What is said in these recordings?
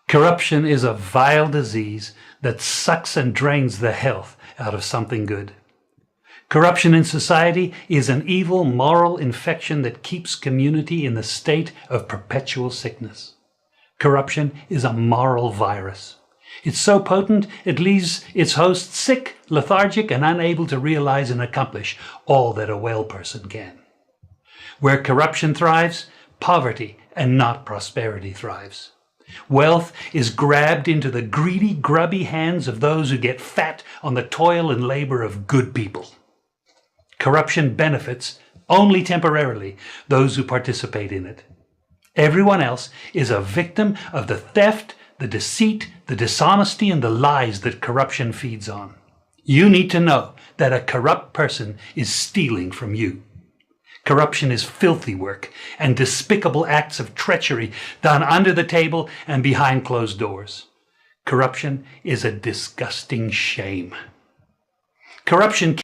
Corruption is a vile disease that sucks and drains the health out of something good. Corruption in society is an evil moral infection that keeps community in the state of perpetual sickness. Corruption is a moral virus. It's so potent it leaves its host sick, lethargic, and unable to realize and accomplish all that a well person can. Where corruption thrives, poverty and not prosperity thrives. Wealth is grabbed into the greedy, grubby hands of those who get fat on the toil and labor of good people. Corruption benefits, only temporarily, those who participate in it. Everyone else is a victim of the theft, the deceit, the dishonesty, and the lies that corruption feeds on. You need to know that a corrupt person is stealing from you. Corruption is filthy work and despicable acts of treachery done under the table and behind closed doors. Corruption is a disgusting shame. Corruption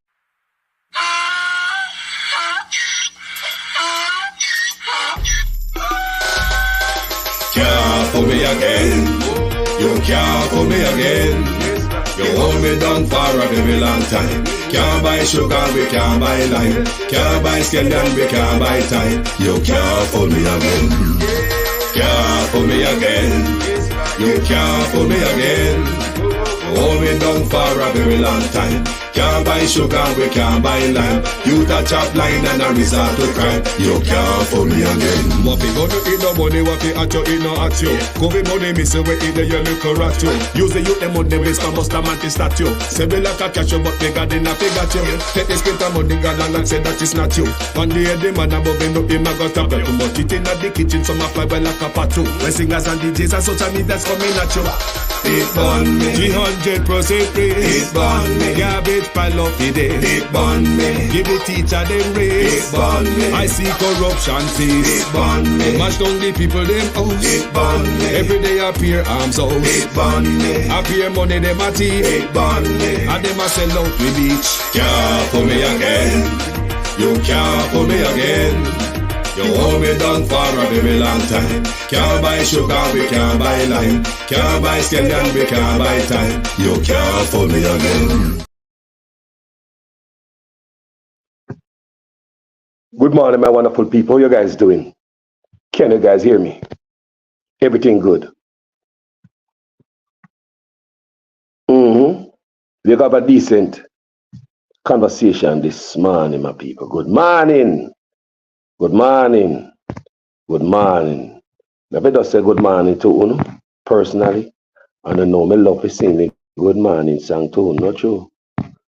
can't fool me again. You can't fool me again. You hold me down for a very long time. Can't buy sugar, we can't buy lime. Can't buy scallion, we can't buy time. You can't fool me again. Can't fool me again. You can't fool me again. You hold me down for a very long time. Can't buy sugar, we can't buy lime. You the chop line and a resort to crime. You can't fool me again. What we gonna eat no money, what we at you, eat no at you. COVID money, miss we eat the yellow rat you. Use the youth, the money, waste for most of mantis statue. Say we like a cash but they got in a figure you. Take the spit of money, God and say that is not you. One day the man above him up, him a got up. Too much it in the kitchen, some a fly well like a patu. When singers and DJs and social media's coming at you. It burn me, 300% free. It burn me, garbage pile up the day. It burn me, give the teacher them raise. It burn me, I see corruption face. It burn me, mash down the people them house. It burn me, every day appear arms out. It burn me, appear money them a thief. It burn me, and them a sell out the beach. Can't fool me again. You can't fool me again. You hold me down for a very long time. Can't buy sugar, we can't buy lime. Can't buy scallion, we can't buy time. You can't fool me again. Good morning, my wonderful people. How you guys doing? Can you guys hear me? Everything good? We got a decent conversation this morning, my people. Good morning. Good morning. Good morning. Let me just say good morning to Uno, personally. And I know me love to sing the good morning song to Uno, not true?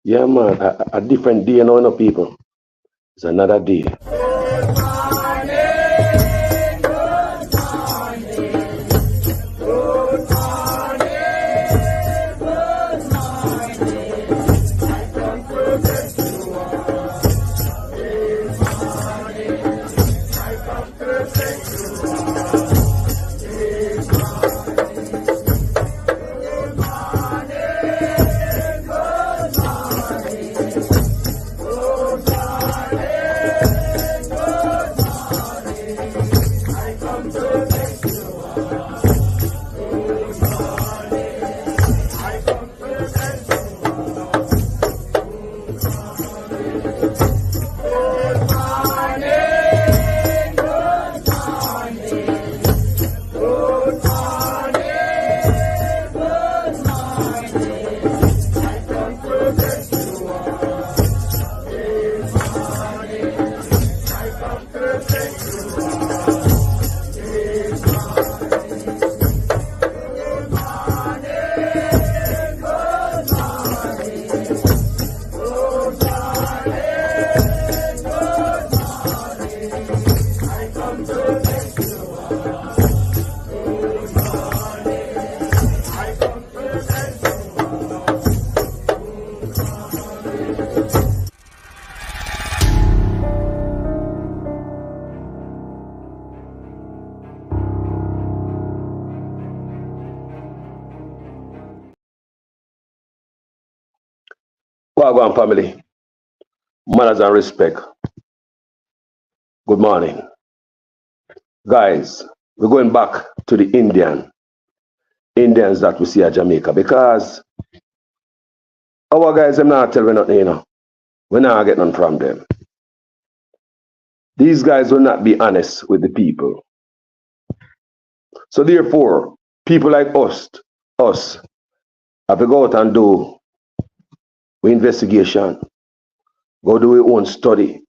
Yeah, man, a different day, you know, people. It's another day. Wagwan family, manners and respect. Good morning. Guys, we're going back to the Indian. Indians that we see at Jamaica, because our guys them not tell me nothing, you know. We not get none from them. These guys will not be honest with the people. So therefore, people like us have to go out and do investigation, go do our own study,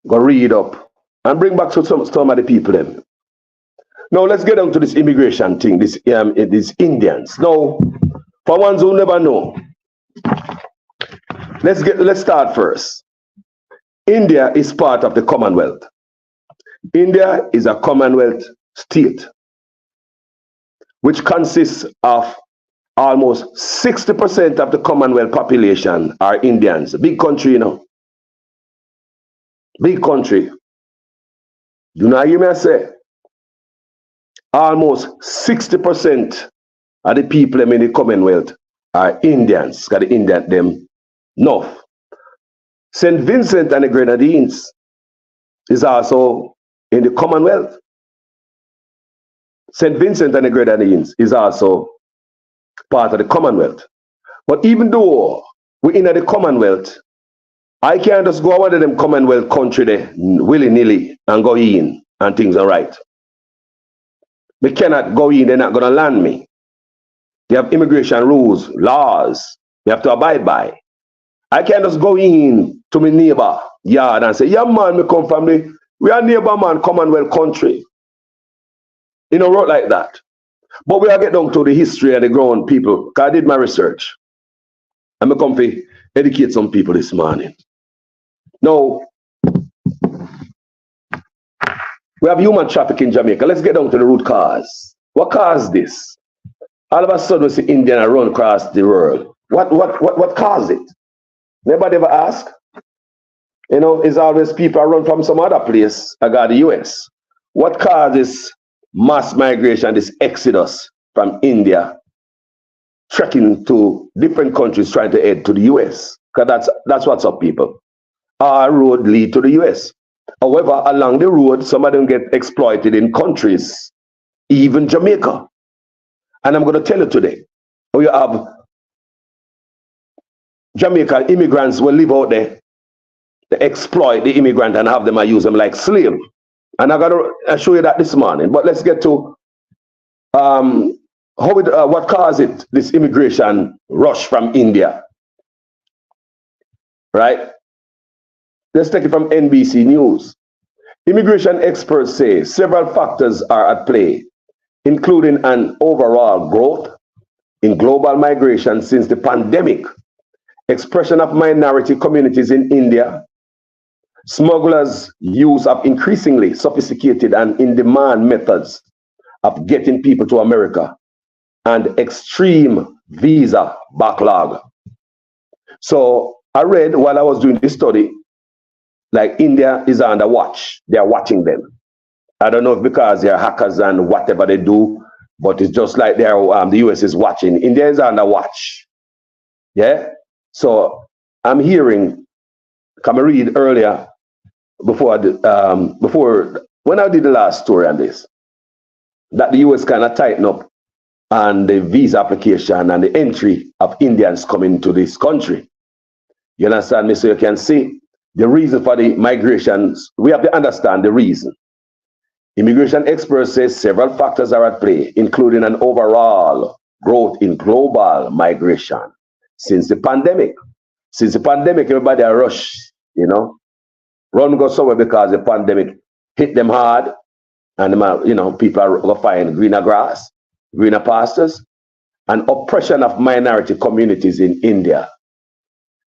go read up, and bring back to some of the people them. Now let's get down to this immigration thing, these Indians. Now, for ones who never know, let's start first. India is part of the Commonwealth. India is a Commonwealth state, which consists of almost 60% of the Commonwealth population are Indians. Big country, you know. Big country. Do not hear me say? Almost 60% of the people in the Commonwealth are Indians. Because the Indian them north. St. Vincent and the Grenadines is also in the Commonwealth. St. Vincent and the Grenadines is also part of the Commonwealth. But even though we're in the Commonwealth, I can't just go out of them Commonwealth country there willy-nilly and go in and things are right. We cannot go in, they're not going to land me. They have immigration rules, laws, we have to abide by. I can't just go in to my neighbor yard and say, yeah man, me come from we are neighbor man, Commonwealth country. You know, wrote like that. But we are get down to the history of the grown people, because I did my research. I'm come to educate some people this morning. Now, we have human trafficking in Jamaica. Let's get down to the root cause. What caused this? All of a sudden, we see Indians run across the world. What caused it? Nobody ever ask? You know, it's always people run from some other place, I got the US. What causes mass migration, this exodus from India, trekking to different countries trying to head to the US? Because that's what's up, people. Our road lead to the US. However, along the road, some of them get exploited in countries, even Jamaica. And I'm going to tell you today, we have Jamaican immigrants will live out there, they exploit the immigrant and have them and use them like slave. And I'm going to show you that this morning. But let's get to what caused it, this immigration rush from India. Right? Let's take it from NBC News. Immigration experts say several factors are at play, including an overall growth in global migration since the pandemic, expression of minority communities in India, smugglers' use of increasingly sophisticated and in-demand methods of getting people to America, and extreme visa backlog. So I read while I was doing this study, like India is under watch. They are watching them. I don't know if because they are hackers and whatever they do, but it's just like they are, the US is watching. India is under watch. Yeah? So I'm hearing, come and read earlier, before when I did the last story on this, that the US kind of tighten up on the visa application and the entry of Indians coming to this country. You understand me? So you can see the reason for the migrations. We have to understand the reason. Immigration experts say several factors are at play, including an overall growth in global migration since the pandemic. Since the pandemic, everybody a rush, you know, run go somewhere because the pandemic hit them hard, and you know, people are going to find greener grass, greener pastures, and oppression of minority communities in India.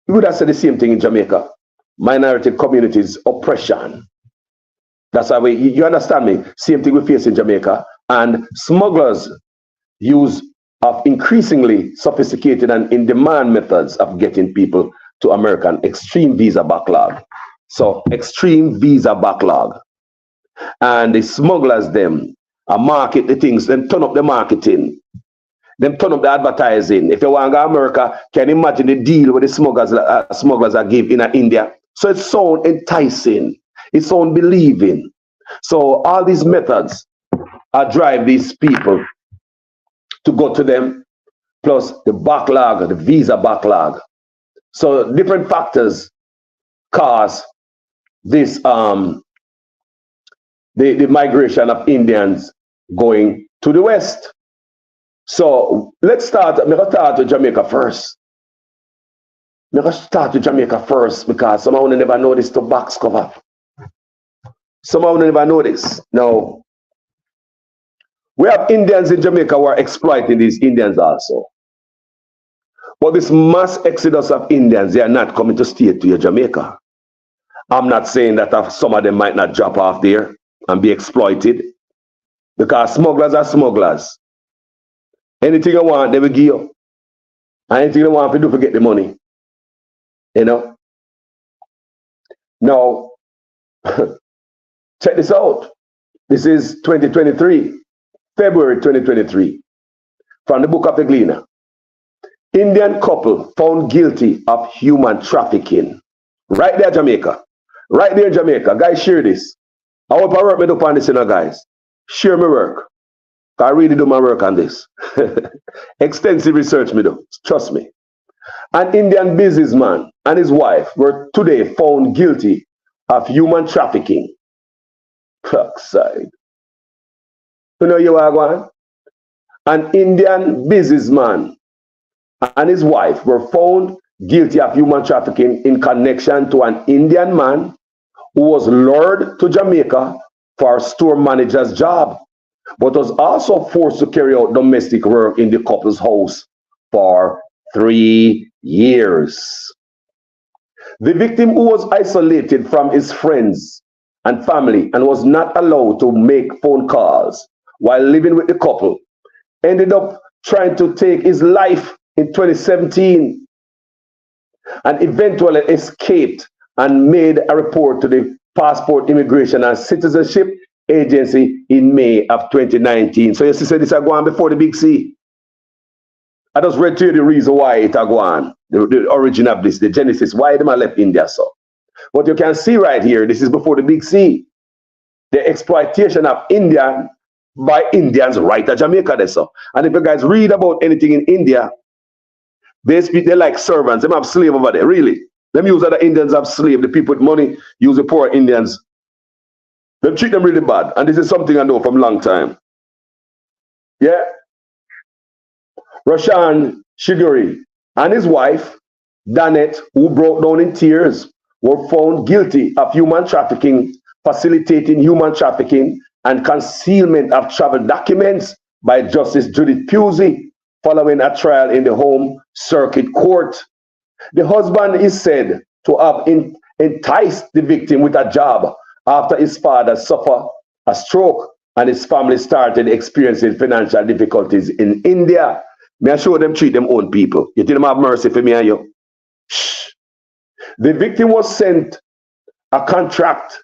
We would have said the same thing in Jamaica. Minority communities, oppression. That's how you understand me? Same thing we face in Jamaica. And smugglers use of increasingly sophisticated and in-demand methods of getting people to America. Extreme visa backlog. So extreme visa backlog. And the smugglers them market the things, then turn up the marketing. Them turn up the advertising. If you want to go to America, can you imagine the deal with the smugglers are give in India? So it's so enticing. It's so believing. So all these methods are drive these people to go to them, plus the backlog, the visa backlog. So different factors cause this the migration of Indians going to the West. So let's start. I'm gonna start with Jamaica first. I'm gonna start with Jamaica first because some of you never noticed the box cover. Some of you never noticed. Now, we have Indians in Jamaica who are exploiting these Indians also. But this mass exodus of Indians, they are not coming to stay to your Jamaica. I'm not saying that some of them might not drop off there and be exploited, because smugglers are smugglers. Anything you want, they will give you. And anything you want to do, forget the money. You know? Now, check this out. This is 2023, February 2023, from the book of the Gleaner. Indian couple found guilty of human trafficking. Right there, Jamaica. Right there in Jamaica. Guys, share this. I hope I work me up on this, you know, guys. Share my work. I really do my work on this. Extensive research me do. Trust me. An Indian businessman and his wife were today found guilty of human trafficking. Side. You know you are going? An Indian businessman and his wife were found guilty of human trafficking in connection to an Indian man who was lured to Jamaica for a store manager's job, but was also forced to carry out domestic work in the couple's house for 3 years. The victim, who was isolated from his friends and family and was not allowed to make phone calls while living with the couple, ended up trying to take his life in 2017 and eventually escaped and made a report to the Passport, Immigration and Citizenship Agency in May of 2019. So you see, this is going before the Big C. I just read to you the reason why it are going, the origin of this, the genesis, why them are left India so. But you can see right here, this is before the Big C. The exploitation of India by Indians right at Jamaica there so. And if you guys read about anything in India, they're like servants. They have slave over there, really. Them use other Indians have slave. The people with money use the poor Indians. They treat them really bad. And this is something I know from a long time. Yeah. Roshan Shiguri and his wife, Danette, who broke down in tears, were found guilty of human trafficking, facilitating human trafficking, and concealment of travel documents by Justice Judith Pusey following a trial in the Home Circuit Court. The husband is said to have enticed the victim with a job after his father suffered a stroke and his family started experiencing financial difficulties in India. May I show them treat them own people? You think them have mercy for me and you? Shh. The victim was sent a contract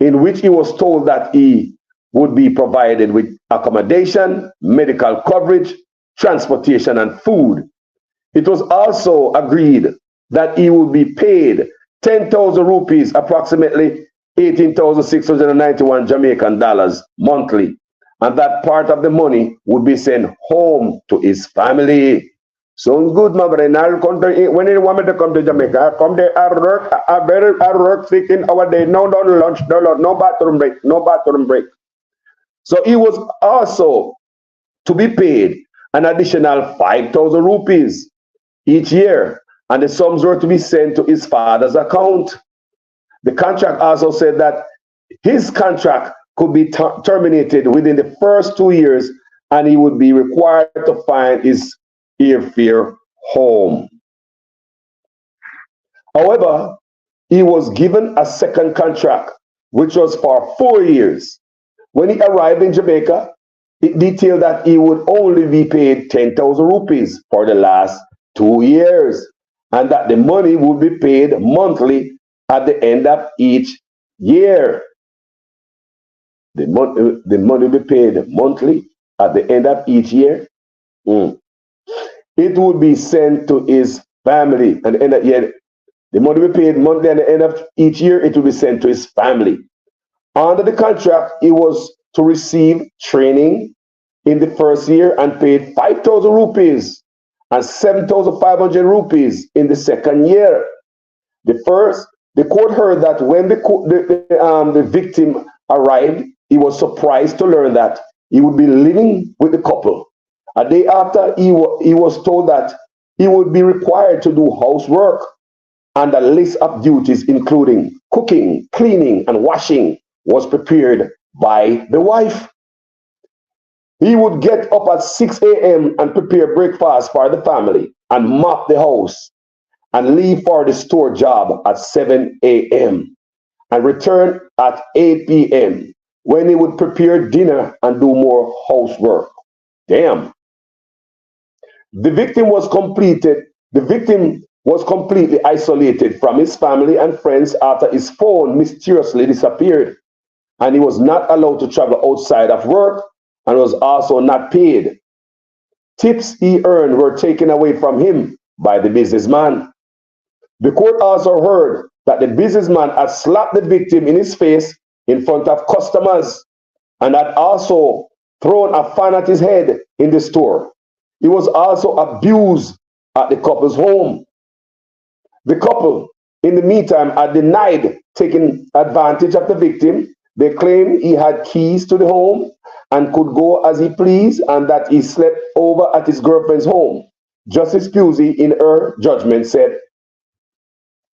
in which he was told that he would be provided with accommodation, medical coverage, transportation, and food. It was also agreed that he would be paid 10,000 rupees, approximately 18,691 Jamaican dollars monthly, and that part of the money would be sent home to his family. Sounds good, my brother. I'll come to, when you want me to come to Jamaica, I come there, I work 16 hours a day, no lunch, no bathroom break, no bathroom break. So he was also to be paid an additional 5,000 rupees each year, and the sums were to be sent to his father's account. The contract also said that his contract could be terminated within the first 2 years, and he would be required to find his airfare home. However, he was given a second contract, which was for 4 years. When he arrived in Jamaica, it detailed that he would only be paid 10,000 rupees for the last 2 years, and that the money would be paid monthly at the end of each year. The money will be paid monthly at the end of each year. It would be sent to his family at the end of the year. The money will be paid monthly at the end of each year. It will be sent to his family. Under the contract, he was to receive training in the first year and paid 5,000 rupees and 7,500 rupees in the second year. The court heard that when the victim arrived, he was surprised to learn that he would be living with the couple. A day after, he was told that he would be required to do housework, and a list of duties including cooking, cleaning, and washing was prepared by the wife. He would get up at 6 a.m. and prepare breakfast for the family and mop the house and leave for the store job at 7 a.m. and return at 8 p.m. when he would prepare dinner and do more housework. Damn. The victim was completely isolated from his family and friends after his phone mysteriously disappeared, and he was not allowed to travel outside of work and was also not paid. Tips he earned were taken away from him by the businessman. The court also heard that the businessman had slapped the victim in his face in front of customers and had also thrown a fan at his head in the store. He was also abused at the couple's home. The couple, in the meantime, had denied taking advantage of the victim. They claimed he had keys to the home and could go as he pleased, and that he slept over at his girlfriend's home. Justice Pusey, in her judgment, said,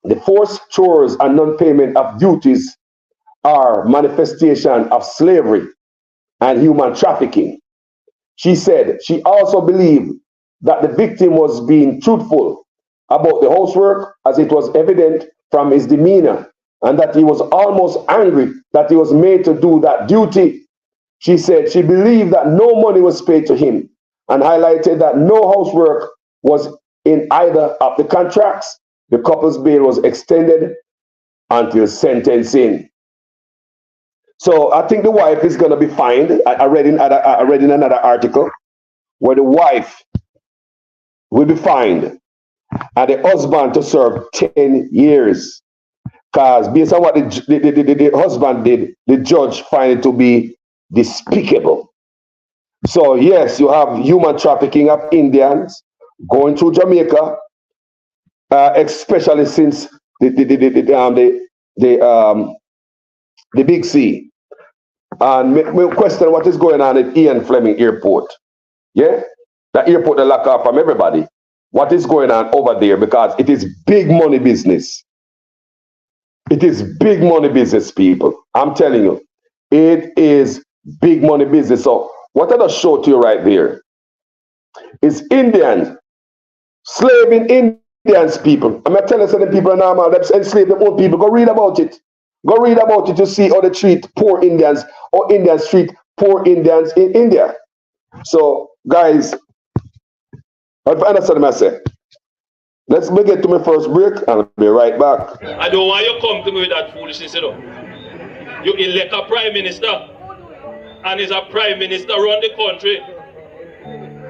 "The forced chores and non-payment of duties are manifestation of slavery and human trafficking." She said she also believed that the victim was being truthful about the housework, as it was evident from his demeanor, and that he was almost angry that he was made to do that duty. She said she believed that no money was paid to him and highlighted that no housework was in either of the contracts. The couple's bail was extended until sentencing. So I think the wife is going to be fined. I read in another article where the wife will be fined and the husband to serve 10 years. Because based on what the husband did, the judge found it to be despicable. So yes, you have human trafficking of Indians going through Jamaica, especially since the Big C. And me question what is going on at Ian Flemming Airport. Yeah? The airport they lock off from everybody. What is going on over there? Because it is big money business. It is big money business, people. I'm telling you. It is big money business. So what I just showed to you right there is Indians slaving Indians, people. I'm not telling you the people are normal, they enslave their own people. Go read about it. Go read about it to see how they treat poor Indians, or Indians treat poor Indians in India. So, guys, I understand what I say. Let's get to my first break and I'll be right back. I don't want you to come to me with that foolishness, you know. You elect a prime minister, and is a prime minister run the country.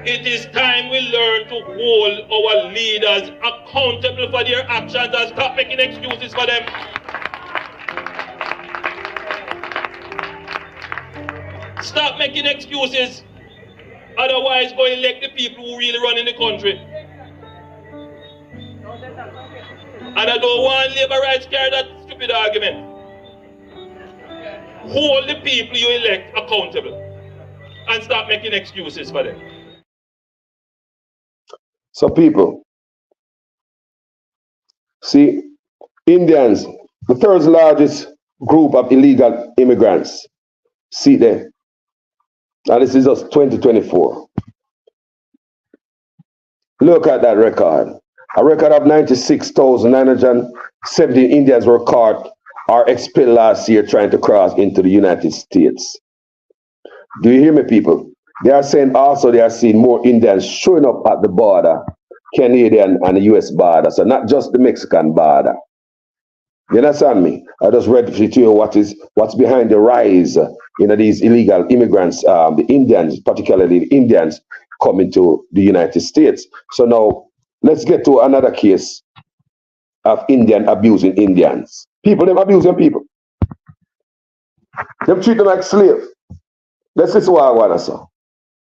It is time we learn to hold our leaders accountable for their actions and stop making excuses for them. Stop making excuses. Otherwise, go elect the people who really run in the country. And I don't want labor rights carry that stupid argument. Hold the people you elect accountable and stop making excuses for them. So people, see, Indians, the third largest group of illegal immigrants. See there. Now this is just 2024. Look at that record. A record of 96,970 Indians were caught or expelled last year trying to cross into the United States. Do you hear me, people? They are saying also they are seeing more Indians showing up at the border, Canadian and the US border, so not just the Mexican border. You understand me? I just read to you what's behind the rise these illegal immigrants, the Indians, particularly the Indians coming to the United States. So now let's get to another case of Indian abusing Indians. People, them abusing people. Them treat them like slaves. Let's listen to what I want to say.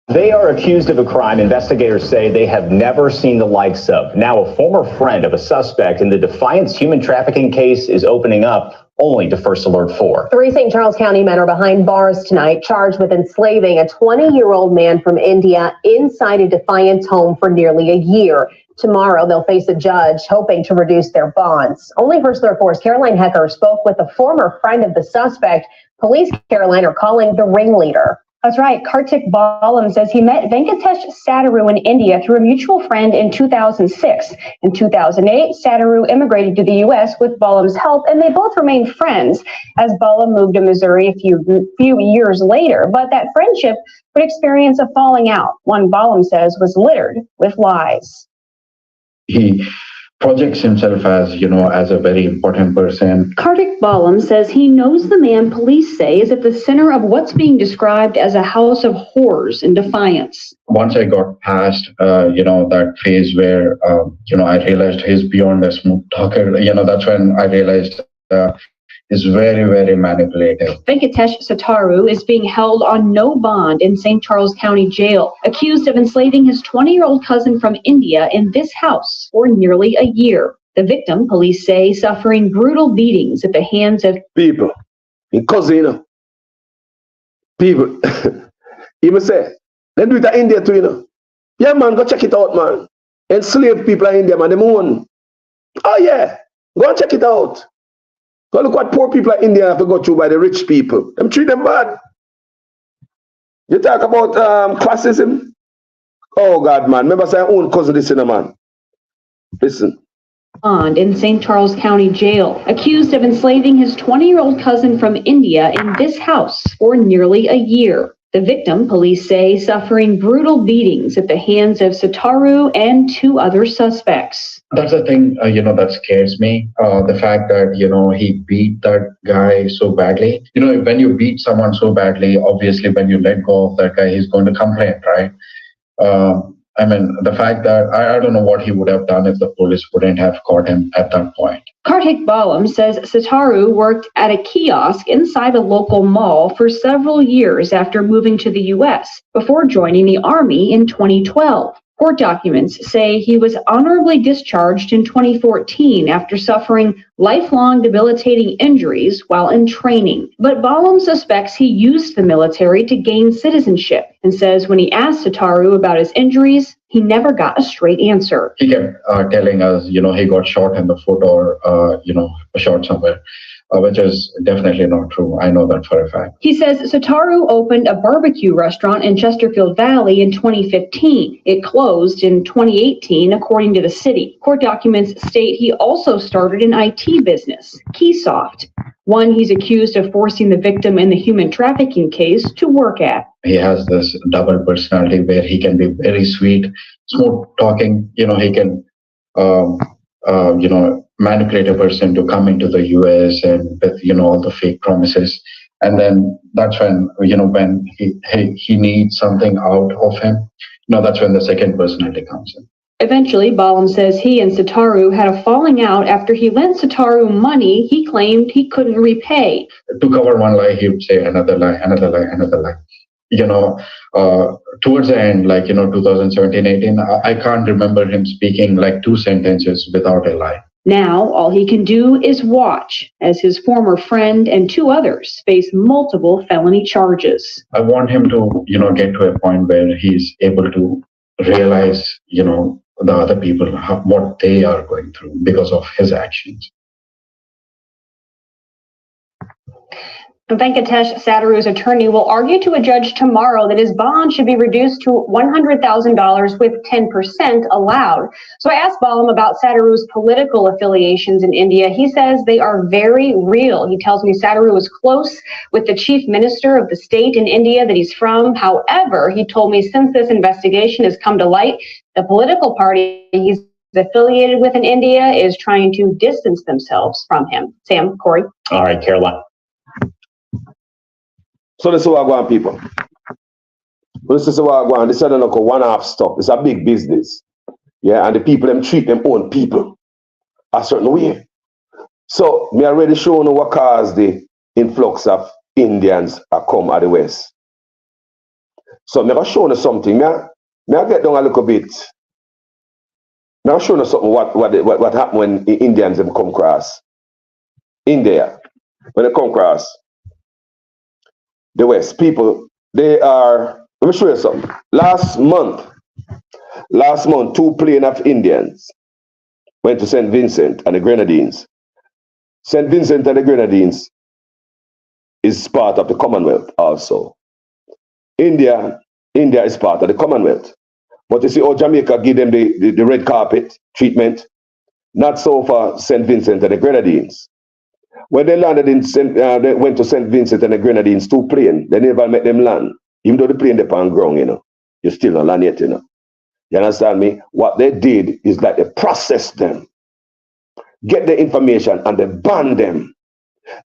They are accused of a crime investigators say they have never seen the likes of. Now, a former friend of a suspect in the Defiance human trafficking case is opening up only to First Alert 4. 3 St. Charles County men are behind bars tonight, charged with enslaving a 20-year-old man from India inside a Defiance home for nearly a year. Tomorrow, they'll face a judge hoping to reduce their bonds. Only First Alert 4's Caroline Hecker spoke with a former friend of the suspect. Police, Caroline, are calling the ringleader. That's right. Kartik Balam says he met Venkatesh Sadaru in India through a mutual friend in 2006. In 2008, Sadaru immigrated to the U.S. with Balam's help, and they both remained friends as Balam moved to Missouri a few years later. But that friendship would experience a falling out. One Balam says was littered with lies. He projects himself as, as a very important person. Kartik Balam says he knows the man police say is at the center of what's being described as a house of horrors in Defiance. Once I got past, that phase where, I realized he's beyond a smooth talker, that's when I realized is very, very manipulative. Venkatesh Sataru is being held on no bond in St. Charles County Jail, accused of enslaving his 20-year-old cousin from India in this house for nearly a year. The victim, police say, suffering brutal beatings at the hands of people. In cousin, people. Even say, let's do it in India too, Yeah, man, go check it out, man. Enslaved people in India, man, them own. Oh, yeah, go and check it out. Go look what poor people in India have to go through by the rich people. Them treat them bad. You talk about classism? Oh, God, man. Remember, say, I own cousin this, man. Listen. In St. Charles County Jail, accused of enslaving his 20-year-old cousin from India in this house for nearly a year. The victim, police say, suffering brutal beatings at the hands of Sataru and 2 other suspects. That's the thing, that scares me. The fact that, he beat that guy so badly. When you beat someone so badly, obviously when you let go of that guy, he's going to complain, right? The fact that I don't know what he would have done if the police wouldn't have caught him at that point. Kartik Balam says Sataru worked at a kiosk inside a local mall for several years after moving to the U.S. before joining the Army in 2012. Court documents say he was honorably discharged in 2014 after suffering lifelong debilitating injuries while in training. But Balam suspects he used the military to gain citizenship and says when he asked Sataru about his injuries, he never got a straight answer. He kept telling us, he got shot in the foot or, shot somewhere. Which is definitely not true. I know that for a fact. He says Sataru opened a barbecue restaurant in Chesterfield Valley in 2015. It closed in 2018, according to the city. Court documents state he also started an IT business, Keysoft, one he's accused of forcing the victim in the human trafficking case to work at. He has this double personality where he can be very sweet, smooth talking. He can, manipulate a person to come into the US and with, all the fake promises. And then that's when, when he needs something out of him, that's when the second personality comes in. Eventually, Balam says he and Sataru had a falling out after he lent Sataru money he claimed he couldn't repay. To cover one lie, he would say another lie, another lie, another lie. Towards the end, 2017-18, I can't remember him speaking 2 sentences without a lie. Now, all he can do is watch as his former friend and 2 others face multiple felony charges. I want him to, get to a point where he's able to realize, the other people, what they are going through because of his actions. Venkatesh Sadaru's attorney will argue to a judge tomorrow that his bond should be reduced to $100,000 with 10% allowed. So I asked Balam about Sadaru's political affiliations in India. He says they are very real. He tells me Sadaru was close with the chief minister of the state in India that he's from. However, he told me since this investigation has come to light, the political party he's affiliated with in India is trying to distance themselves from him. Sam, Corey. All right, Caroline. So this is what I want, people. This is what I want. This is not a one-off stuff. It's a big business. Yeah, and the people them treat them own people a certain way. So me already showing what caused the influx of Indians are come at the West. So I'm going to show you something. May I get down a little bit. Now show you something what happened when the Indians them come across India. When they come across the West, people, they are, let me show you something. Last month, 2 planes of Indians went to St. Vincent and the Grenadines. St. Vincent and the Grenadines is part of the Commonwealth also. India is part of the Commonwealth. But you see, Jamaica give them the red carpet treatment, not so for St. Vincent and the Grenadines. When they landed they went to St. Vincent and the Grenadines, 2 planes, they never met them land. Even though the plane they on ground, you still not land yet, You understand me? What they did is that they processed them, get the information, and they banned them.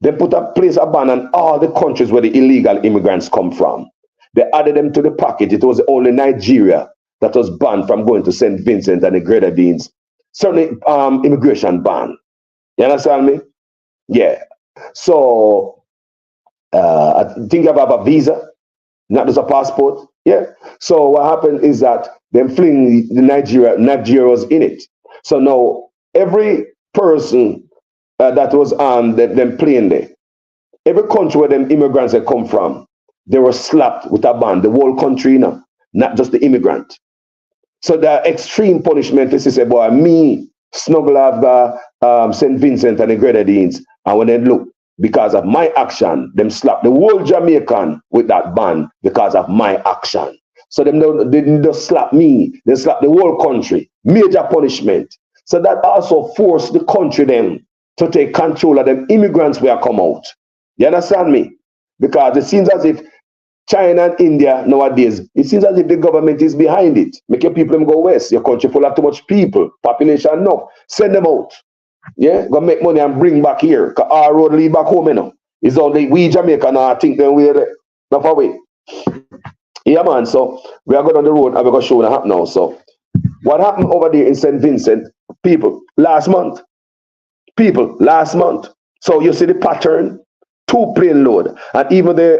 They put a ban on all the countries where the illegal immigrants come from. They added them to the package. It was only Nigeria that was banned from going to St. Vincent and the Grenadines. Certainly immigration ban. You understand me? Yeah. So I think you have a visa, not just a passport. Yeah. So what happened is that them fling the Nigeria was in it. So now every person that was on them plane there, every country where them immigrants had come from, they were slapped with a ban. The whole country, not just the immigrant. So the extreme punishment is to say, boy, me snuggle of St. Vincent and the Grenadines, and when they look, because of my action, them slap the whole Jamaican with that ban because of my action. So they didn't just slap me, they slap the whole country. Major punishment. So that also forced the country them to take control of them immigrants where come out. You understand me? Because it seems as if China and India nowadays, it seems as if the government is behind it. Make your people them go west. Your country full of too much people, population enough. Send them out. Yeah, go make money and bring back here. Cause our road lead back home, It's only we Jamaica now. I think then we're not far away. Yeah, man. So we are going on the road and we're going to show what happened now. So what happened over there in St. Vincent? People last month. So you see the pattern. 2 plane load, and even the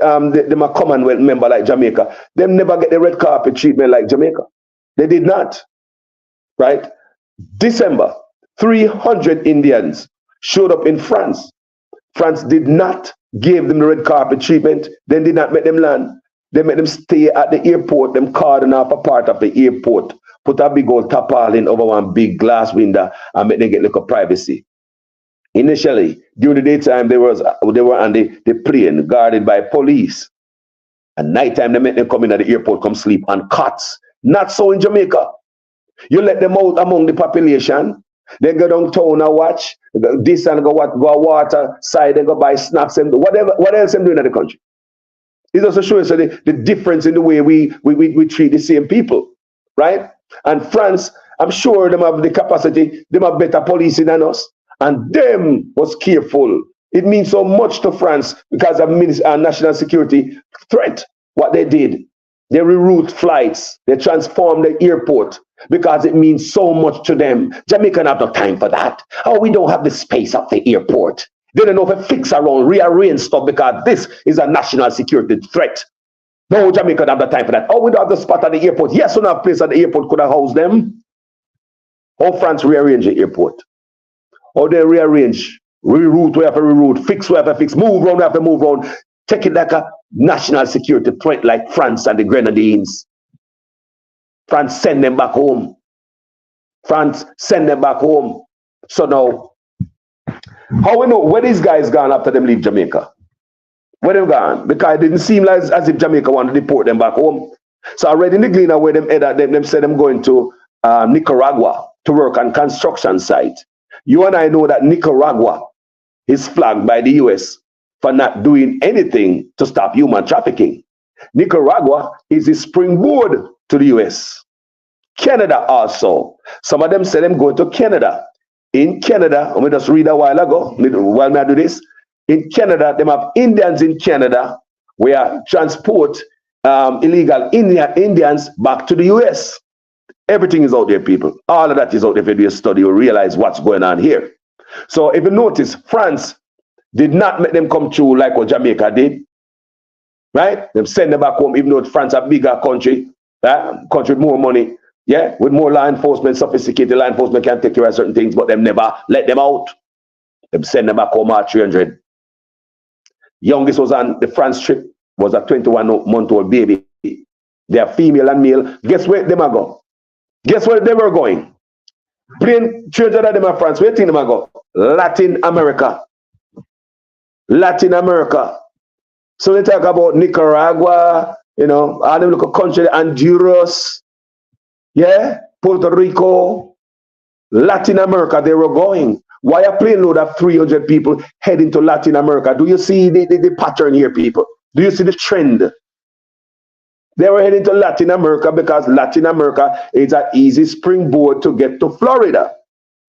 Commonwealth member like Jamaica, them never get the red carpet treatment like Jamaica. They did not. Right? December, 300 Indians showed up in France. France did not give them the red carpet treatment. They did not make them land. They made them stay at the airport. Them cordon off a part of the airport, put a big old tarpaulin over one big glass window, and make them get little privacy. Initially, during the daytime, they were on the plane guarded by police. At nighttime, they made them come in at the airport, come sleep on cots. Not so in Jamaica. You let them out among the population. They go downtown and watch this and go water side and go buy snacks and whatever. What else I'm doing in the country? It also shows the difference in the way we treat the same people, right? And France, I'm sure them have the capacity. Them have better policing than us. And them was careful. It means so much to France because of national security threat. What they did, they reroute flights, they transform the airport because it means so much to them. Jamaica have no time for that. Oh, we don't have the space of the airport. They don't know if to fix around, rearrange stuff because this is a national security threat. No, Jamaica don't have the time for that. Oh, we don't have the spot at the airport. Yes, we don't have a place at the airport could have housed them. Oh, France rearrange the airport. Or they rearrange, reroute, we have to reroute, fix, we have to fix, move around, we have to move around. Take it like a national security threat like France and the Grenadines. France send them back home. So now, how we know where these guys gone after them leave Jamaica? Where they gone? Because it didn't seem like as if Jamaica wanted to deport them back home. So I read in the Gleaner where them said them going to Nicaragua to work on construction site. You and I know that Nicaragua is flagged by the US for not doing anything to stop human trafficking. Nicaragua is a springboard to the US. Canada also. Some of them say them going to Canada. In Canada, let me just read a while ago, while I do this. In Canada, them have Indians in Canada where transport illegal Indians back to the US. Everything is out there, people. All of that is out there. If you do a study, you'll realize what's going on here. So if you notice, France did not make them come through like what Jamaica did. right? Them send them back home, even though France a bigger country, country with more money, yeah, with more law enforcement, sophisticated law enforcement can take care of certain things, but them never let them out. Them send them back home at 300. Youngest was on the France trip, was a 21-month-old baby. They are female and male. Guess where them are going? Guess where they were going? Plane 300 of them are France. Where do you think them are going? Latin America. Latin America. So they talk about Nicaragua, you know, all them local country, Honduras, yeah, Puerto Rico, Latin America, they were going. Why a plane load of 300 people heading to Latin America? Do you see the pattern here, people? Do you see the trend? They were heading to Latin America because Latin America is an easy springboard to get to Florida.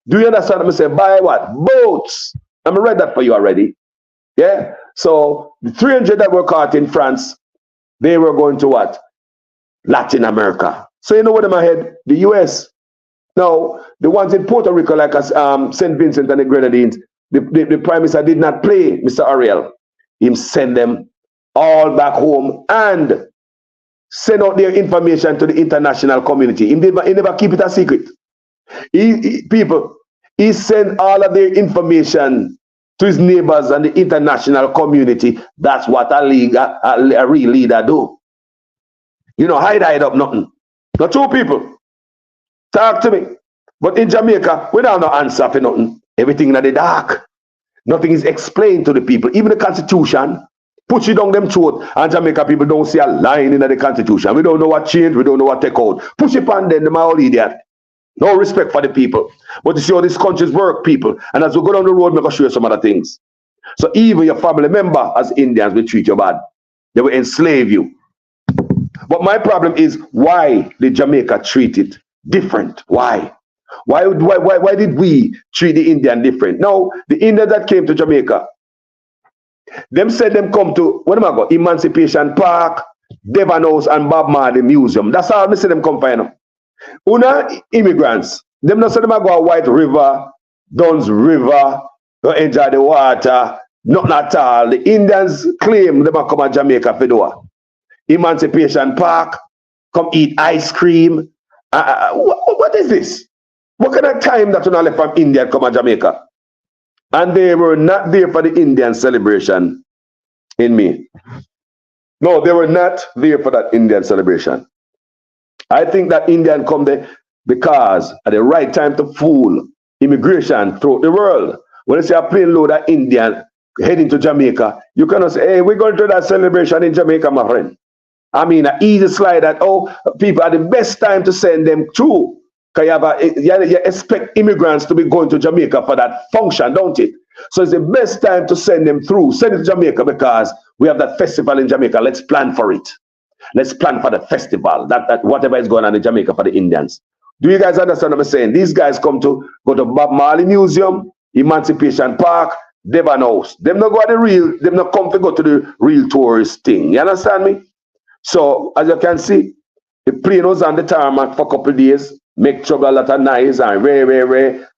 Do you understand what I'm saying? By what? Boats. I'm read that for you already. Yeah? So the 300 that were caught in France, they were going to what? Latin America. So you know what in my head? The US. Now, the ones in Puerto Rico, like St. Vincent and the Grenadines, the Prime Minister did not play Mr. Ariel. He sent them all back home and send out their information to the international community. He never keep it a secret. He sent all of their information to his neighbors and the international community. That's what a real leader do. You know, hide up nothing. Not two people. Talk to me. But in Jamaica, we don't have no answer for nothing. Everything in the dark. Nothing is explained to the people. Even the Constitution, push it down them throat, and Jamaica people don't see a line in the Constitution. We don't know what change, we don't know what take out. Push it on them are all idiot. No respect for the people. But you see how these countries work, people. And as we go down the road, we're going to show you some other things. So even your family member, as Indians, will treat you bad. They will enslave you. But my problem is, why did Jamaica treat it different? Why? Why did we treat the Indian different? Now, the Indians that came to Jamaica, them said them come to, what am I going? Emancipation Park, Devon House, and Bob Marley Museum. That's how they say them come find. Una immigrants, them not say them go to White River, Duns River, go enjoy the water, nothing at all. The Indians claim them come to Jamaica for do Emancipation Park, come eat ice cream. What is this? What kind of time that you left from India come to Jamaica? And they were not there for the Indian celebration in May. No, they were not there for that Indian celebration. I think that Indian come there because at the right time to fool immigration throughout the world. When you see a plane load of Indian heading to Jamaica, you cannot say, hey, we're going to that celebration in Jamaica, my friend. I mean, an easy slide that, oh, people are the best time to send them through. Because you expect immigrants to be going to Jamaica for that function, don't it? So it's the best time to send them through. Send it to Jamaica because we have that festival in Jamaica. Let's plan for it. Let's plan for the festival. That whatever is going on in Jamaica for the Indians. Do you guys understand what I'm saying? These guys come to go to Bob Marley Museum, Emancipation Park, Devon House. Them not come to go to the real tourist thing. You understand me? So as you can see, the plane was on the tarmac for a couple of days. Make trouble a lot of noise and rare.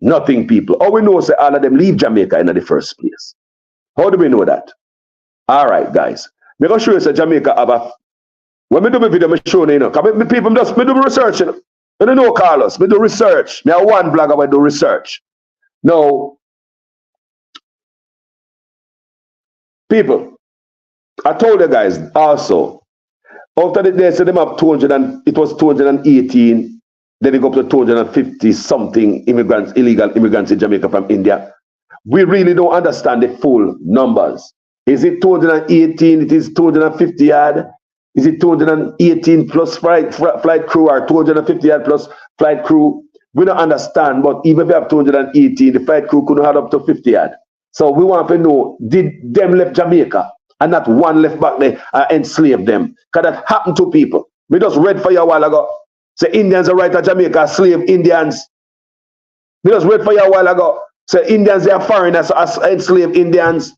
Nothing, people. How we know say all of them leave Jamaica in the first place? How do we know that? All right, guys. I'm going to show you that Jamaica have a... When I do my video, I'm showing you, because people just do research, you know. I don't know, Carlos. I do research. I have one blog about do research. Now, people, I told you guys also, after they said them have 200 and it was 218, then they go up to 250 something immigrants, illegal immigrants in Jamaica from India. We really don't understand the full numbers. Is it 218? It is 250 yard? Is it 218 plus flight crew or 250 yard plus flight crew? We don't understand, but even if you have 218, the flight crew couldn't add up to 50 yard. So we want to know, did them left Jamaica? And not one left back there enslave them. Because that happened to people. We just read for you a while ago. Say Indians are right at Jamaica, slave Indians. We just read for you a while ago. Say Indians, they are foreigners, enslave Indians.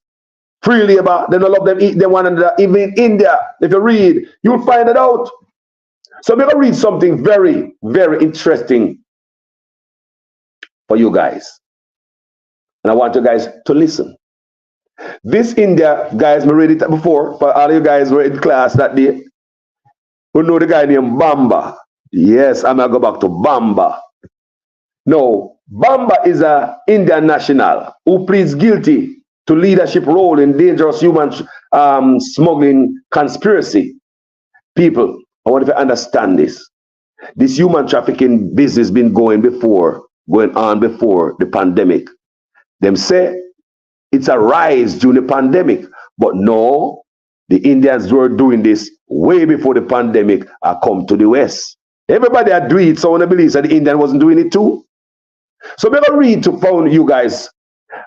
Free labor, they don't love them, eat them one another. Even in India, if you read, you'll find it out. So I'm going to read something very, very interesting for you guys. And I want you guys to listen. This India, guys, I read it before, for all you guys were in class that day, who know the guy named Bamba. Yes, I'm going to go back to Bamba. No, Bamba is an Indian national who pleads guilty to leadership role in dangerous human smuggling conspiracy. People, I want you to understand this. This human trafficking business been going on before the pandemic. Them say it's a rise during the pandemic, but no, the Indians were doing this way before the pandemic come to the West. Everybody had do it, so I want to believe that the Indian wasn't doing it too. So I'm going to read to phone you guys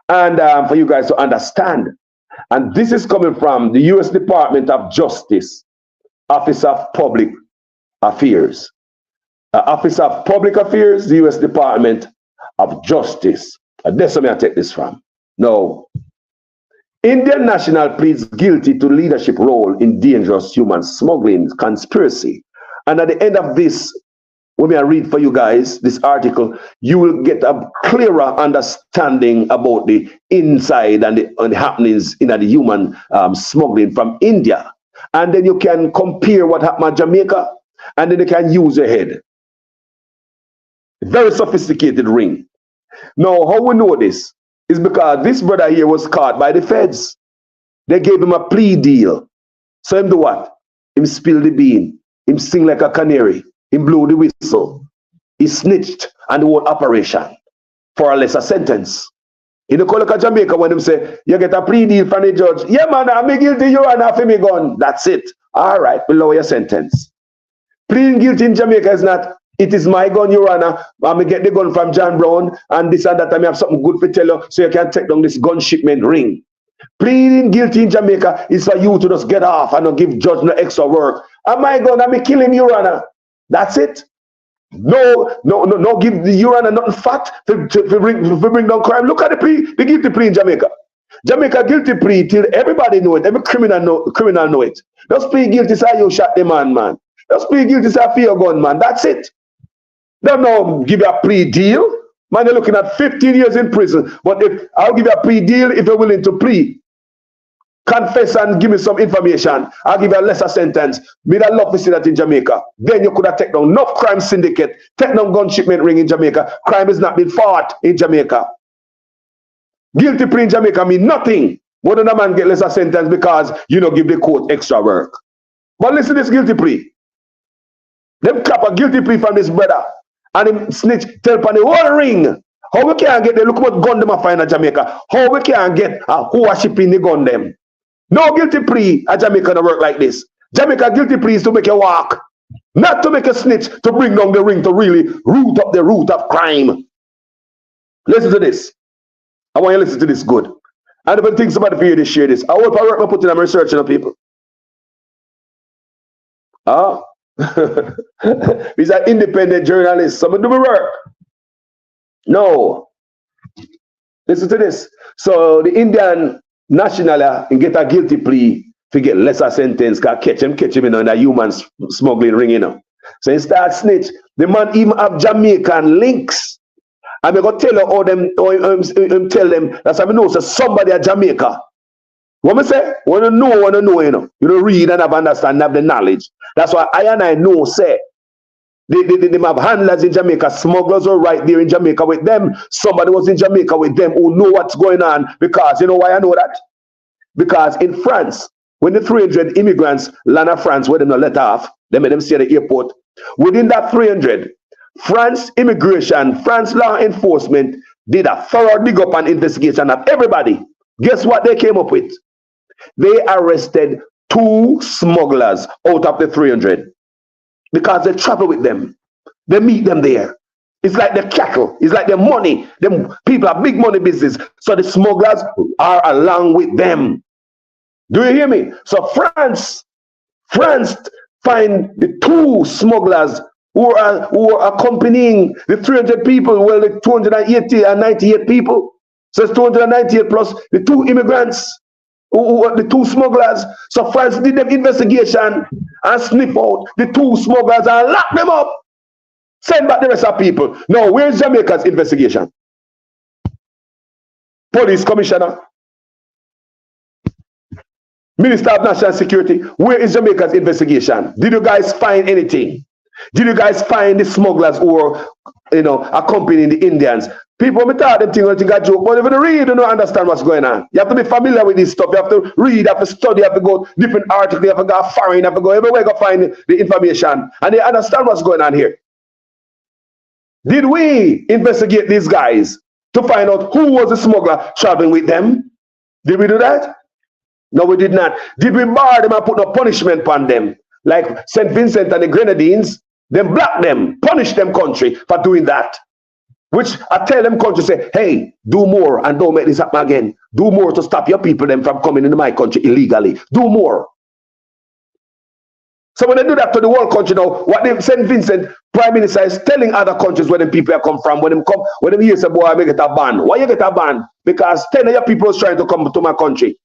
and for you guys to understand. And this is coming from the U.S. Department of Justice, Office of Public Affairs. Office of Public Affairs, the U.S. Department of Justice. And that's where I take this from. No. Indian national pleads guilty to leadership role in dangerous human smuggling conspiracy. And at the end of this, when I read for you guys this article, you will get a clearer understanding about the inside and the happenings in the human smuggling from India. And then you can compare what happened in Jamaica, and then you can use your head. Very sophisticated ring. Now, how we know this is because this brother here was caught by the feds. They gave him a plea deal. So him do what? Him spill the bean. Him sing like a canary. Him blow the whistle. He snitched on the whole operation for a lesser sentence. In the Coloca of Jamaica, when them say, you get a plea deal from the judge, yeah man, I'm guilty, you and half me gun. That's it. All right, below your sentence. Pleading guilty in Jamaica is not, it is my gun, Your Honor. I'm going to get the gun from John Brown, and this and that, I may have something good to tell you, so you can take down this gun shipment ring. Pleading guilty in Jamaica is for you to just get off and not give judge no extra work. And my gun, I'm killing Your Honor. That's it. No, give the Your Honor nothing fat to bring down crime. Look at the guilty plea in Jamaica. Jamaica guilty plea till everybody know it, every criminal know it. Just plead guilty, say you shot the man. Just plead guilty, say for your gun, man. That's it. Don't know give you a plea deal. Man, you're looking at 15 years in prison. But if I'll give you a plea deal if you're willing to plead. Confess and give me some information. I'll give you a lesser sentence. Me that love to see that in Jamaica. Then you could have taken down enough crime syndicate, taken down gun shipment ring in Jamaica. Crime has not been fought in Jamaica. Guilty plea in Jamaica mean nothing. More than a man get lesser sentence because you know give the court extra work. But listen to this guilty plea. Them clap a guilty plea from this brother. And him snitch tell upon the whole ring. How we can get the look what gun them a find in Jamaica. How we can get who are shipping the gun them. No guilty plea at Jamaica don't work like this. Jamaica guilty plea is to make you walk. Not to make a snitch to bring down the ring to really root up the root of crime. Listen to this. I want you to listen to this good. And if you think somebody for you to share this, I hope I work by putting them research on people. He's an independent journalist. Someone do my work. No. Listen to this. So the Indian national can get a guilty plea to get lesser sentence, can catch him in a human smuggling ring, you know. So he starts snitch. The man even have Jamaican links. I'm going to tell you all them, tell them that's how I know so somebody at Jamaica. What I say? Want to know, you know. You don't read and have understand, have the knowledge. That's why I know, say, they have handlers in Jamaica, smugglers were right there in Jamaica with them. Somebody was in Jamaica with them who know what's going on. Because, you know why I know that? Because in France, when the 300 immigrants land at France, where they not let off, they made them stay at the airport. Within that 300, France immigration, France law enforcement did a thorough dig up and investigation of everybody. Guess what they came up with? They arrested 2 smugglers out of the 300 because they travel with them. They meet them there. It's like the cattle. It's like the money. Them people are big money business. So the smugglers are along with them. Do you hear me? So France find the 2 smugglers who are accompanying the 300 people, well, the 280 and 98 people. So it's 298 plus the 2 immigrants. The 2 smugglers. So France did them investigation and sniff out the 2 smugglers and lock them up. Send back the rest of people. Now, where's Jamaica's investigation? Police commissioner. Minister of National Security, where is Jamaica's investigation? Did you guys find anything? Did you guys find the smugglers who were, accompanying the Indians? People may thought them things, think a joke, but if you read, you don't understand what's going on. You have to be familiar with this stuff. You have to read, you have to study, you have to go different articles, you have to go foreign, you have to go everywhere to find the information. And they understand what's going on here. Did we investigate these guys to find out who was the smuggler traveling with them? Did we do that? No, we did not. Did we bar them and put no punishment upon them? Like St. Vincent and the Grenadines, then block them, punish them country for doing that. Which I tell them country, say, hey, do more and don't make this happen again. Do more to stop your people them from coming into my country illegally. Do more. So when they do that to the whole country now, what they St. Vincent Prime Minister is telling other countries where the people have come from, when them hear say, boy, I get a ban. Why you get a ban? Because 10 of your people is trying to come to my country.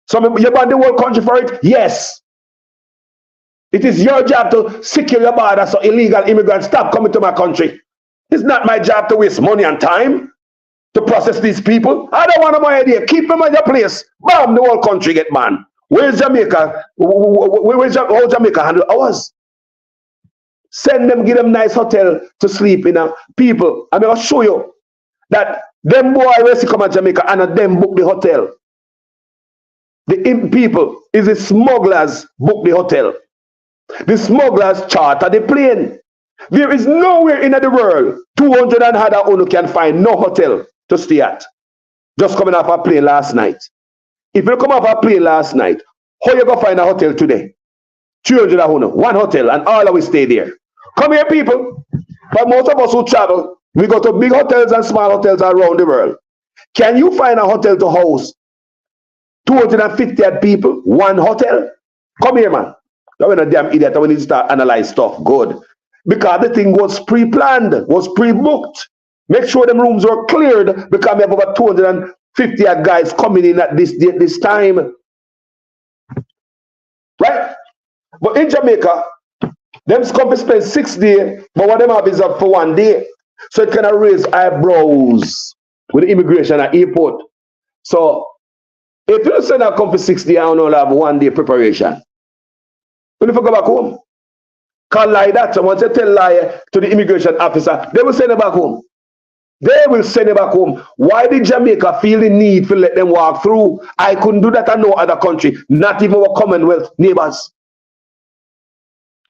So you ban the whole country for it? Yes. It is your job to secure your border so illegal immigrants stop coming to my country. It's not my job to waste money and time to process these people. I don't want my idea. Keep them at your place. Bam, the whole country get banned. Where's Jamaica? Where's all Jamaica handle ours? Send them, give them nice hotel to sleep in. People, I'm going to show you that them boy will come to Jamaica and them book the hotel. The people is the smugglers book the hotel. The smugglers charter the plane. There is nowhere in the world 200 and other who can find no hotel to stay at. Just coming off a plane last night. If you come off a plane last night, how you gonna find a hotel today? 300 and one hotel, and all of we stay there. Come here, people. But most of us who travel, we go to big hotels and small hotels around the world. Can you find a hotel to house 250 people? One hotel? Come here, man. You're a damn idiot. We need to start analyze stuff. Good. Because the thing was pre-planned, was pre-booked. Make sure them rooms were cleared because we have over 250 guys coming in at this time. Right? But in Jamaica, them come to spend 6 days, but what them have is up for 1 day. So it kind of raise eyebrows with the immigration at airport. So if you say that come for 6 days, I only have 1 day preparation. When you go back home, can't lie that. So once you tell lie to the immigration officer, they will send you back home. They will send you back home. Why did Jamaica feel the need to let them walk through? I couldn't do that in no other country, not even our Commonwealth neighbors.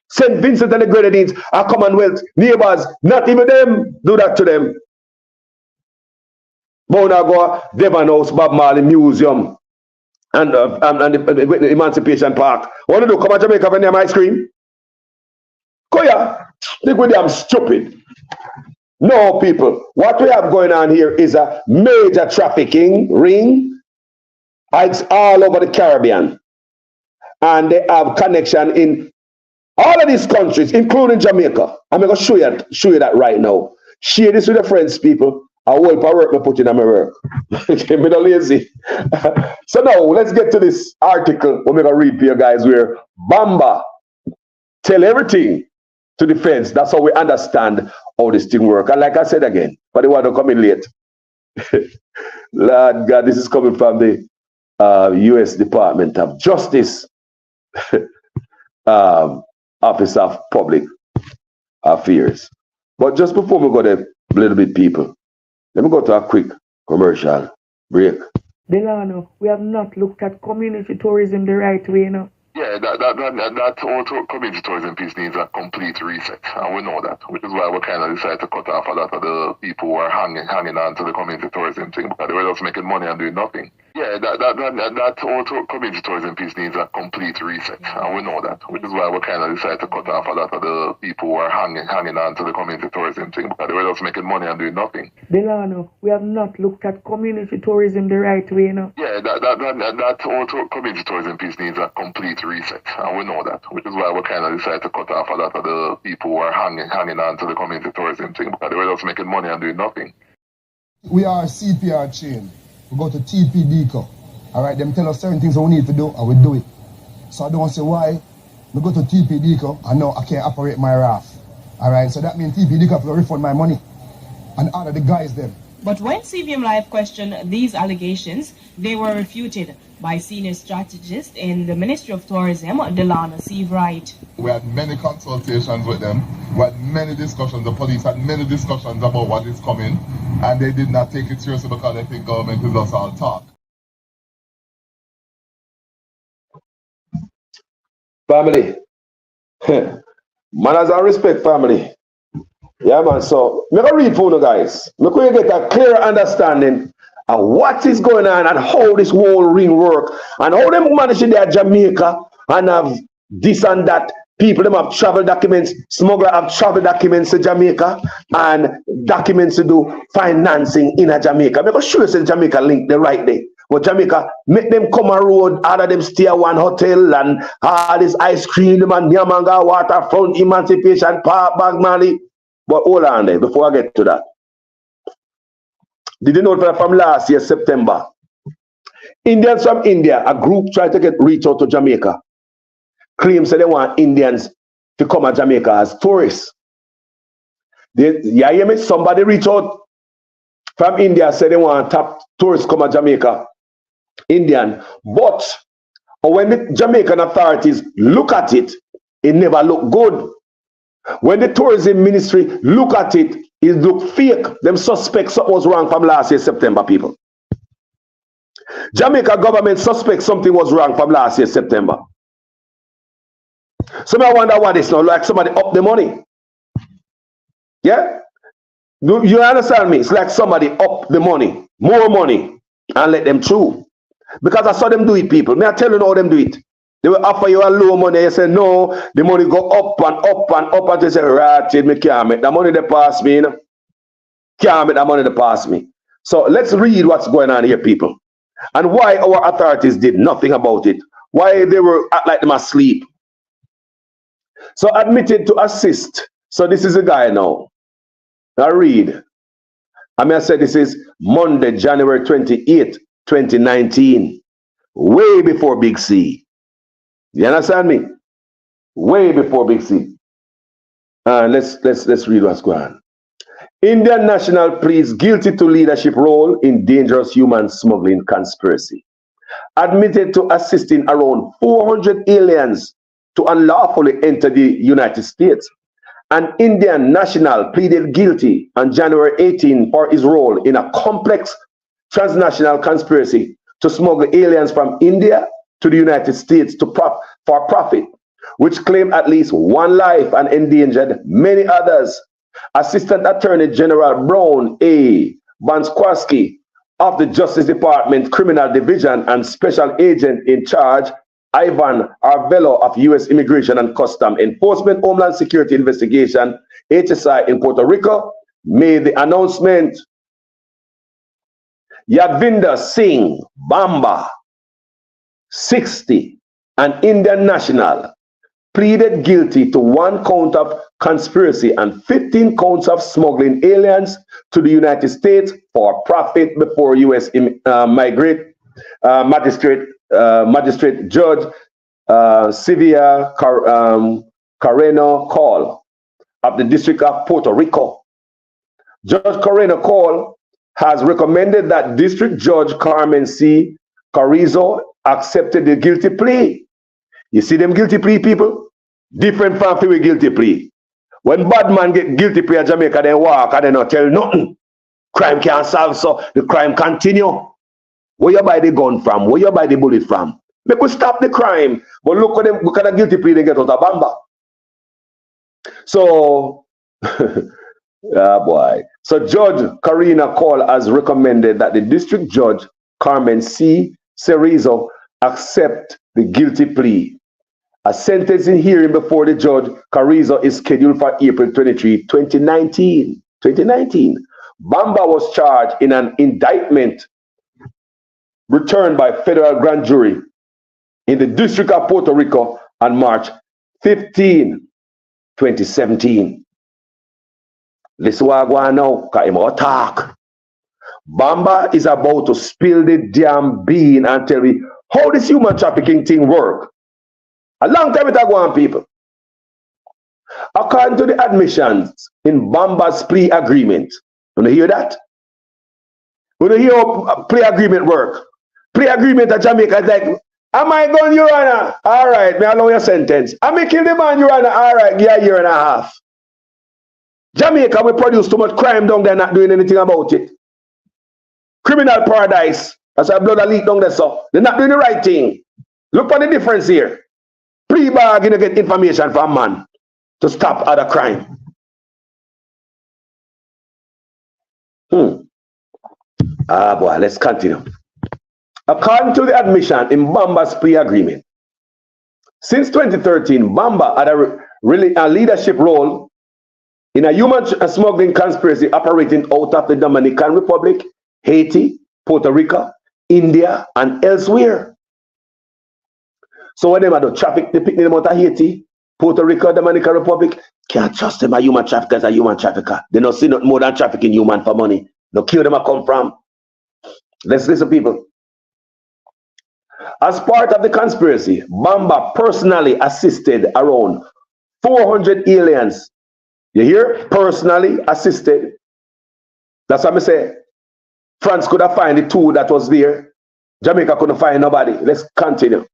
St. Vincent and the Grenadines are Commonwealth neighbors, not even them do that to them. Bonago, Devon House, Bob Marley Museum, and the Emancipation Park. What do you do? Come to Jamaica for them ice cream? Go here. Think we're damn stupid. No, people. What we have going on here is a major trafficking ring. It's all over the Caribbean. And they have connection in all of these countries, including Jamaica. I'm going to show you that right now. Share this with your friends, people. I will work me put in my work. I'm not lazy. So now let's get to this article. We're going to read for you guys where Bamba tell everything to the feds. That's how we understand how this thing works. And like I said again, but they want to come in late. Lord God, this is coming from the U.S. Department of Justice, Office of Public Affairs. But just before we go there, a little bit, people, let me go to a quick commercial break. Delano, we have not looked at community tourism the right way, you know. Yeah, that whole community tourism piece needs a complete reset, and we know that, which is why we kind of decided to cut off a lot of the people who are hanging on to the community tourism thing, because they were just making money and doing nothing. Yeah, that whole community tourism piece needs a complete reset, and we know that, which is why we kind of decided to cut off a lot of the people who are hanging on to the community tourism thing, because they were just making money and doing nothing. Delano, we have not looked at community tourism the right way, you know. Yeah, that whole community tourism piece needs a complete reset, and we know that, which is why we kind of decided to cut off a lot of the people who are hanging on to the community tourism thing, because they were just making money and doing nothing. We are a CPR chain. We go to TPDCO. All right, them tell us certain things that we need to do, and we do it. So I don't say why. We go to TPDCO, and now I can't operate my raft. All right, so that means TPDCO have to refund my money. And all of the guys them, But when CVM Live questioned these allegations, they were refuted by senior strategist in the Ministry of Tourism, Delana Seavright. We had many consultations with them. We had many discussions. The police had many discussions about what is coming, and they did not take it seriously because they think government is just all talk. Family. Manners and respect, family. Yeah, man. So, I'm going to read for you guys. I'm going to get a clear understanding of what is going on and how this whole ring work and how them manage their Jamaica and have this and that. People them have travel documents, smuggler have travel documents to Jamaica and documents to do financing in a Jamaica. I'm going to show you the Jamaica link the right day. But Jamaica, make them come a road, all of them stay at one hotel and all this ice cream, them and Nyamanga, waterfront, Emancipation Park, Bagmali. But hold on there, before I get to that. Did you know that from last year, September, Indians from India, a group tried to reach out to Jamaica, claims that they want Indians to come to Jamaica as tourists. You hear me? Somebody reach out from India, said they want top tourists come to Jamaica, Indian. But when the Jamaican authorities look at it, it never look good. When the tourism ministry look at it, it look fake. Them suspects something was wrong from last year, September, people. Jamaica government suspects something was wrong from last year, September. So I wonder what it's now like somebody up the money. Yeah? You understand me? It's like somebody up the money, more money, and let them through. Because I saw them do it, people. May I tell you how them do it? They will offer you a low money. You say, no, the money go up and up and up. And they say, right, me can't make the money they pass me. You know? Can't make the money they pass me. So let's read what's going on here, people. And why our authorities did nothing about it. Why they were act like them asleep. So admitted to assist. So this is a guy now. Now read. I mean, I said this is Monday, January 28, 2019. Way before Big C. You understand me? Way before Big C. Let's read what's going on. Indian national pleads guilty to leadership role in dangerous human smuggling conspiracy. Admitted to assisting around 400 aliens to unlawfully enter the United States. An Indian national pleaded guilty on January 18 for his role in a complex transnational conspiracy to smuggle aliens from India to the United States for profit, which claimed at least one life and endangered many others. Assistant Attorney General Brown A. Banskowski of the Justice Department Criminal Division and Special Agent in Charge Ivan Arvelo of U.S. Immigration and Custom Enforcement Homeland Security Investigation, HSI in Puerto Rico, made the announcement. Yadvinder Singh Bamba, 60, an Indian national, pleaded guilty to 1 count of conspiracy and 15 counts of smuggling aliens to the United States for profit before U.S. Magistrate Judge Sylvia Carreno Call of the District of Puerto Rico. Judge Carreno Call has recommended that District Judge Carmen C. Carrizo accepted the guilty plea. You see them guilty plea, people? Different from the guilty plea. When bad man get guilty plea in Jamaica, they walk and they not tell nothing. Crime can't solve, so the crime continue. Where you buy the gun from? Where you buy the bullet from? Make we stop the crime. But look at them, look at the guilty plea they get out of Bamba. So, boy. So Judge Karina Call has recommended that the District Judge Carmen C. Cerezo accept the guilty plea. A sentencing hearing before the judge Carrizo is scheduled for April 23, 2019. Bamba was charged in an indictment returned by federal grand jury in the District of Puerto Rico on March 15, 2017. Listen what I go on now, because I'm going to talk. Bamba is about to spill the damn bean and tell me how this human trafficking thing work. A long time it ago on, people. According to the admissions in Bamba's plea agreement, you hear that? We don't hear how plea agreement work. Plea agreement at Jamaica is like, am I going, Your Honor? All right, may I allow your sentence. Am I kill the man, Your Honor? All right, give a year and a half. Jamaica will produce too much crime down there, not doing anything about it. Criminal paradise. That's why blood a leak down there, so they're not doing the right thing. Look for the difference here. Plea bargain to get information from man to stop other crime. Ah boy, let's continue. According to the admission in Bamba's plea agreement, since 2013, Bamba had a leadership role in a human smuggling conspiracy operating out of the Dominican Republic, Haiti, Puerto Rico, India, and elsewhere. So when they do traffic, they pick them out of Haiti, Puerto Rico, Dominican Republic, can't trust them as human traffickers, a human trafficker. They don't see nothing more than trafficking human for money. They kill them I come from. Let's listen, people. As part of the conspiracy, Bamba personally assisted around 400 aliens. You hear? Personally assisted. That's what I say. France could have found the two that was there. Jamaica couldn't find nobody. Let's continue.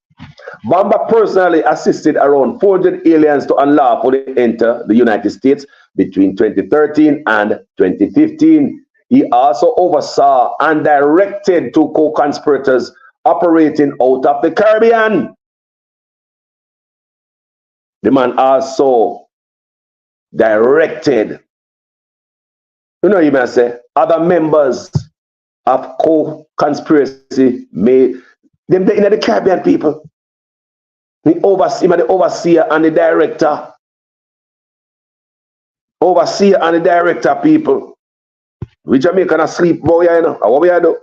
Bamba personally assisted around 400 aliens to unlawfully enter the United States between 2013 and 2015. He also oversaw and directed two co-conspirators operating out of the Caribbean. The man also directed, you know, you may say, other members of co-conspiracy made them in the Caribbean, people. The overseer and the director. Overseer and the director, people. We Jamaican asleep, boy, you know. What we do?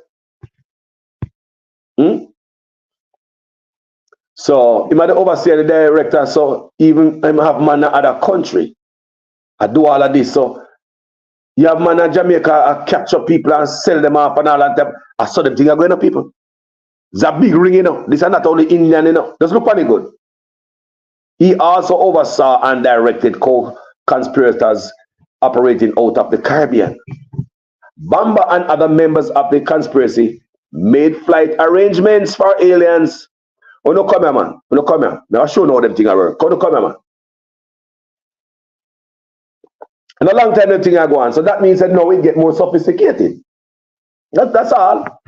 So, him the overseer, the director, so even him have man in other country. I do all of this, so you have man in Jamaica, I capture people and sell them off and all of them. I saw them things are going on, people. It's a big ring, you know. This is not only Indian, you know. Just look funny good. He also oversaw and directed co-conspirators operating out of the Caribbean. Bamba and other members of the conspiracy made flight arrangements for aliens. Oh, no, come here, man. Oh, no, come here. Now, I'll show you how them things work. Oh, no, come here, man. And a long time, the thing I go on. So that means that now it get more sophisticated. That's all.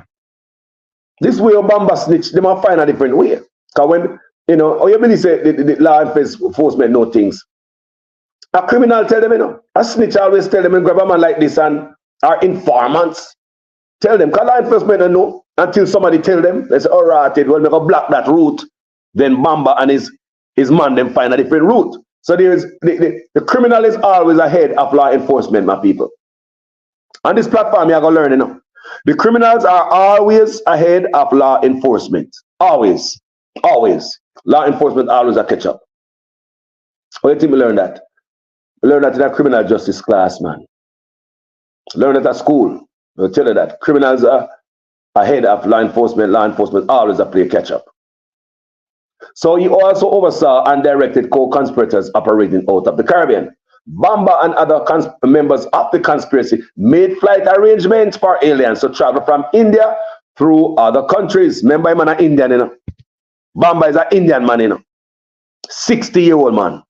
This way of Bamba snitch, they might find a different way. Because when, you know, or you really say the law enforcement know things. A criminal tell them, you know. A snitch always tell them, and grab a man like this and are informants. Tell them, because law enforcement don't know until somebody tell them. They say, all right, well, we go block that route. Then Bamba and his man then find a different route. So there is the criminal is always ahead of law enforcement, my people. On this platform, you're going to learn, you know. The criminals are always ahead of law enforcement. Always. Always. Law enforcement always a catch up. How do you think we learn that? We learn that in a criminal justice class, man. Learn it at school. We'll tell you that. Criminals are ahead of law enforcement. Law enforcement always a play catch up. So he also oversaw and directed co-conspirators operating out of the Caribbean. Bamba and other members of the conspiracy made flight arrangements for aliens to travel from India through other countries. Remember, I'm an Indian, you know. Bamba is an Indian man, you know. 60-year-old man.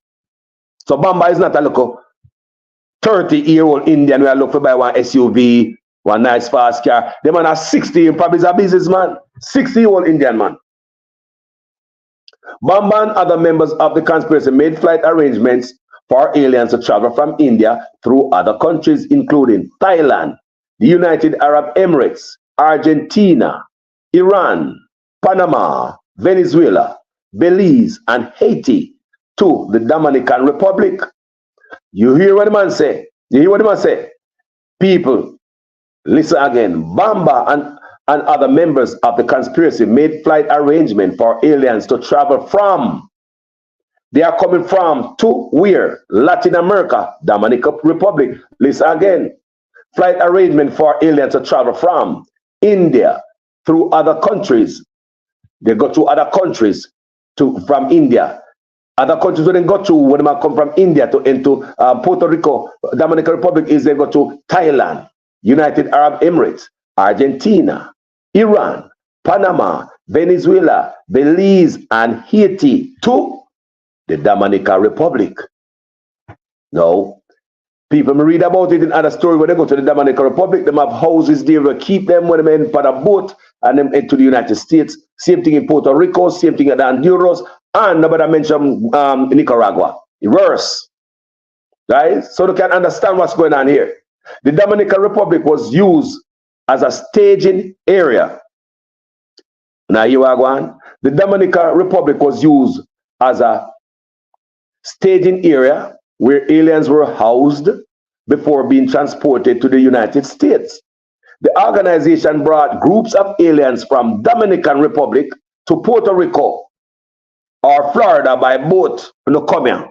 So Bamba is not a local 30-year-old Indian where I look for buy one SUV, one nice fast car. The man is 60, probably is a businessman. 60-year-old Indian man. Bamba and other members of the conspiracy made flight arrangements for aliens to travel from India through other countries, including Thailand, the United Arab Emirates, Argentina, Iran, Panama, Venezuela, Belize, and Haiti to the Dominican Republic. You hear what the man say? You hear what the man say? People, listen again. Bamba and other members of the conspiracy made flight arrangement for aliens to travel from. They are coming from to where? Latin America, Dominican Republic. Listen again. Flight arrangement for aliens to travel from India through other countries. They go to other countries from India. Other countries where they go to, when they come from India into Puerto Rico, Dominican Republic, is they go to Thailand, United Arab Emirates, Argentina, Iran, Panama, Venezuela, Belize, and Haiti to the Dominican Republic. Now, people may read about it in other story when they go to the Dominican Republic. They have houses there to keep them when they in a boat and them into the United States. Same thing in Puerto Rico, same thing in Honduras, and nobody mentioned Nicaragua. Reverse. Right? So they can understand what's going on here. The Dominican Republic was used as a staging area. Now you are going. The Dominican Republic was used as a staging area where aliens were housed before being transported to the United States. The organization brought groups of aliens from Dominican Republic to Puerto Rico or Florida by boat. Come here.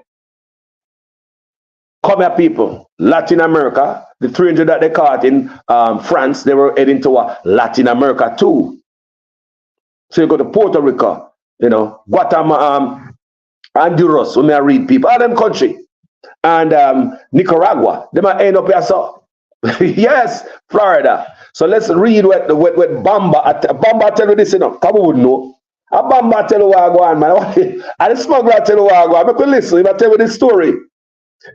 Come here, people. Latin America, the 300 that they caught in France, they were heading to Latin America too. So you go to Puerto Rico, you know, Guatemala, Honduras, when I read people, all them country. And Nicaragua, they might end up here, so. Yes, Florida. So let's read what Bamba, Bamba tell you this, you know, come on, know. A Bamba tell you what I go on, man. And the smuggler tell you what I go on. Make me listen, if I tell you this story.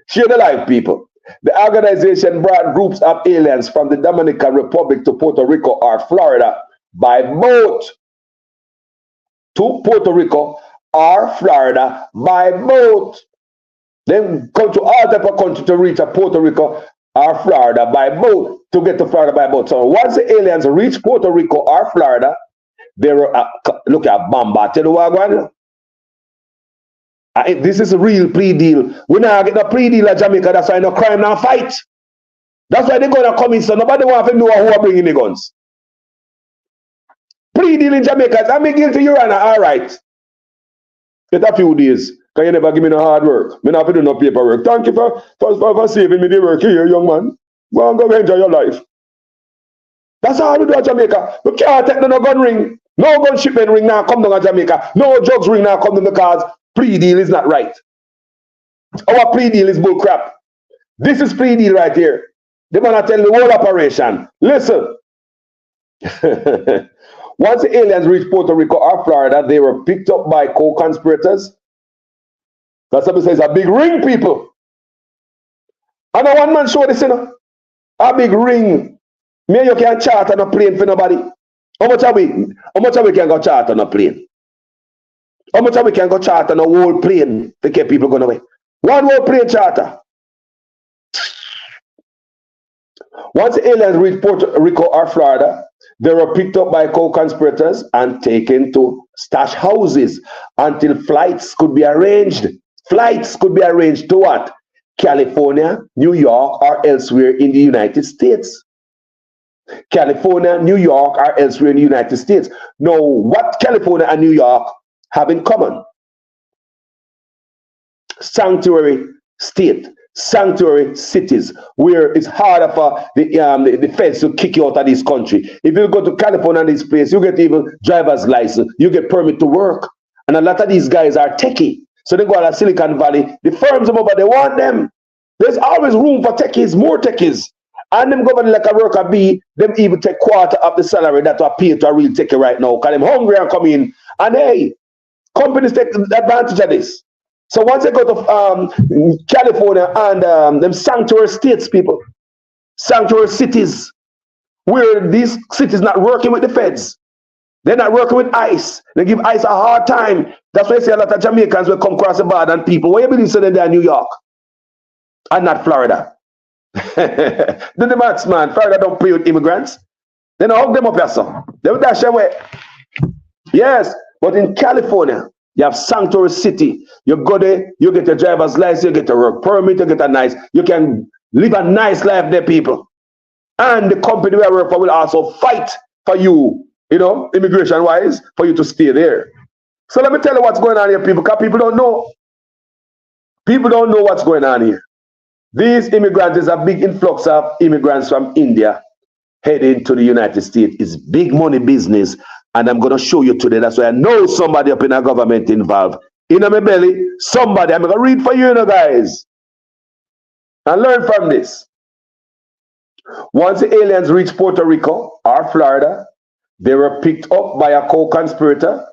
Share the life, people. The organization brought groups of aliens from the Dominican Republic to Puerto Rico or Florida by boat. To Puerto Rico or Florida by boat. Then come to all type of country to reach Puerto Rico or Florida by boat, to get to Florida by boat. So once the aliens reach Puerto Rico or Florida, they were look at Bamba. Tell you what I'm going. This is a real plea deal. We now get a plea deal at Jamaica. That's why no crime now fight. That's why they're gonna come in. So nobody want to know who are bringing the guns. Plea deal in Jamaica. I'm guilty, Your Honor. All right. Get a few days. Can you never give me no hard work? Me not have to do no paperwork. Thank you for saving me the work here, young man. Go and go enjoy your life. That's how we do at Jamaica. We can't take no gun ring. No gun shipment ring now come down at Jamaica. No drugs ring now come down because plea deal is not right. Our plea deal is bull crap. This is plea deal right here. They want to tell the whole operation. Listen. Once the aliens reached Puerto Rico or Florida, they were picked up by co-conspirators. That's what says a big ring, people. And a one man show this, you know. A big ring. Me and you can't charter on a plane for nobody. How much are we can go charter on a plane? How much are we can go charter on a whole plane to get people going away? One whole plane charter. Once the aliens reached Puerto Rico or Florida, they were picked up by co-conspirators and taken to stash houses until flights could be arranged. Flights could be arranged to what? California, New York, or elsewhere in the United States. California, New York, or elsewhere in the United States. Now, what California and New York have in common? Sanctuary state, sanctuary cities, where it's harder for the feds to kick you out of this country. If you go to California and this place, you get even driver's license, you get permit to work. And a lot of these guys are techie. So they go out of Silicon Valley. The firms over there, they want them. There's always room for techies, more techies. And them government like a worker bee, them even take quarter of the salary that are paid to a real techie right now. Because them hungry and come in. And hey, companies take advantage of this. So once they go to California and them sanctuary states, people, sanctuary cities, where these cities not working with the feds. They're not working with ICE. They give ICE a hard time. That's why I say a lot of Jamaicans will come across the border and people, why you believe so they're in New York and not Florida? The max, man. Florida don't play with immigrants. They don't hug them up here, so they will dash away. Yes, but in California, you have sanctuary city. You go there, you get a driver's license, you get a work permit, you can live a nice life there, people. And the company we work for will also fight for you, you know, immigration-wise, for you to stay there. So let me tell you what's going on here, people, because people don't know. People don't know what's going on here. These immigrants, there's a big influx of immigrants from India heading to the United States. It's big money business. And I'm going to show you today. That's why I know somebody up in our government involved. In my belly, somebody. I'm going to read for you, you know, guys. And learn from this. Once the aliens reached Puerto Rico or Florida, they were picked up by a co-conspirator.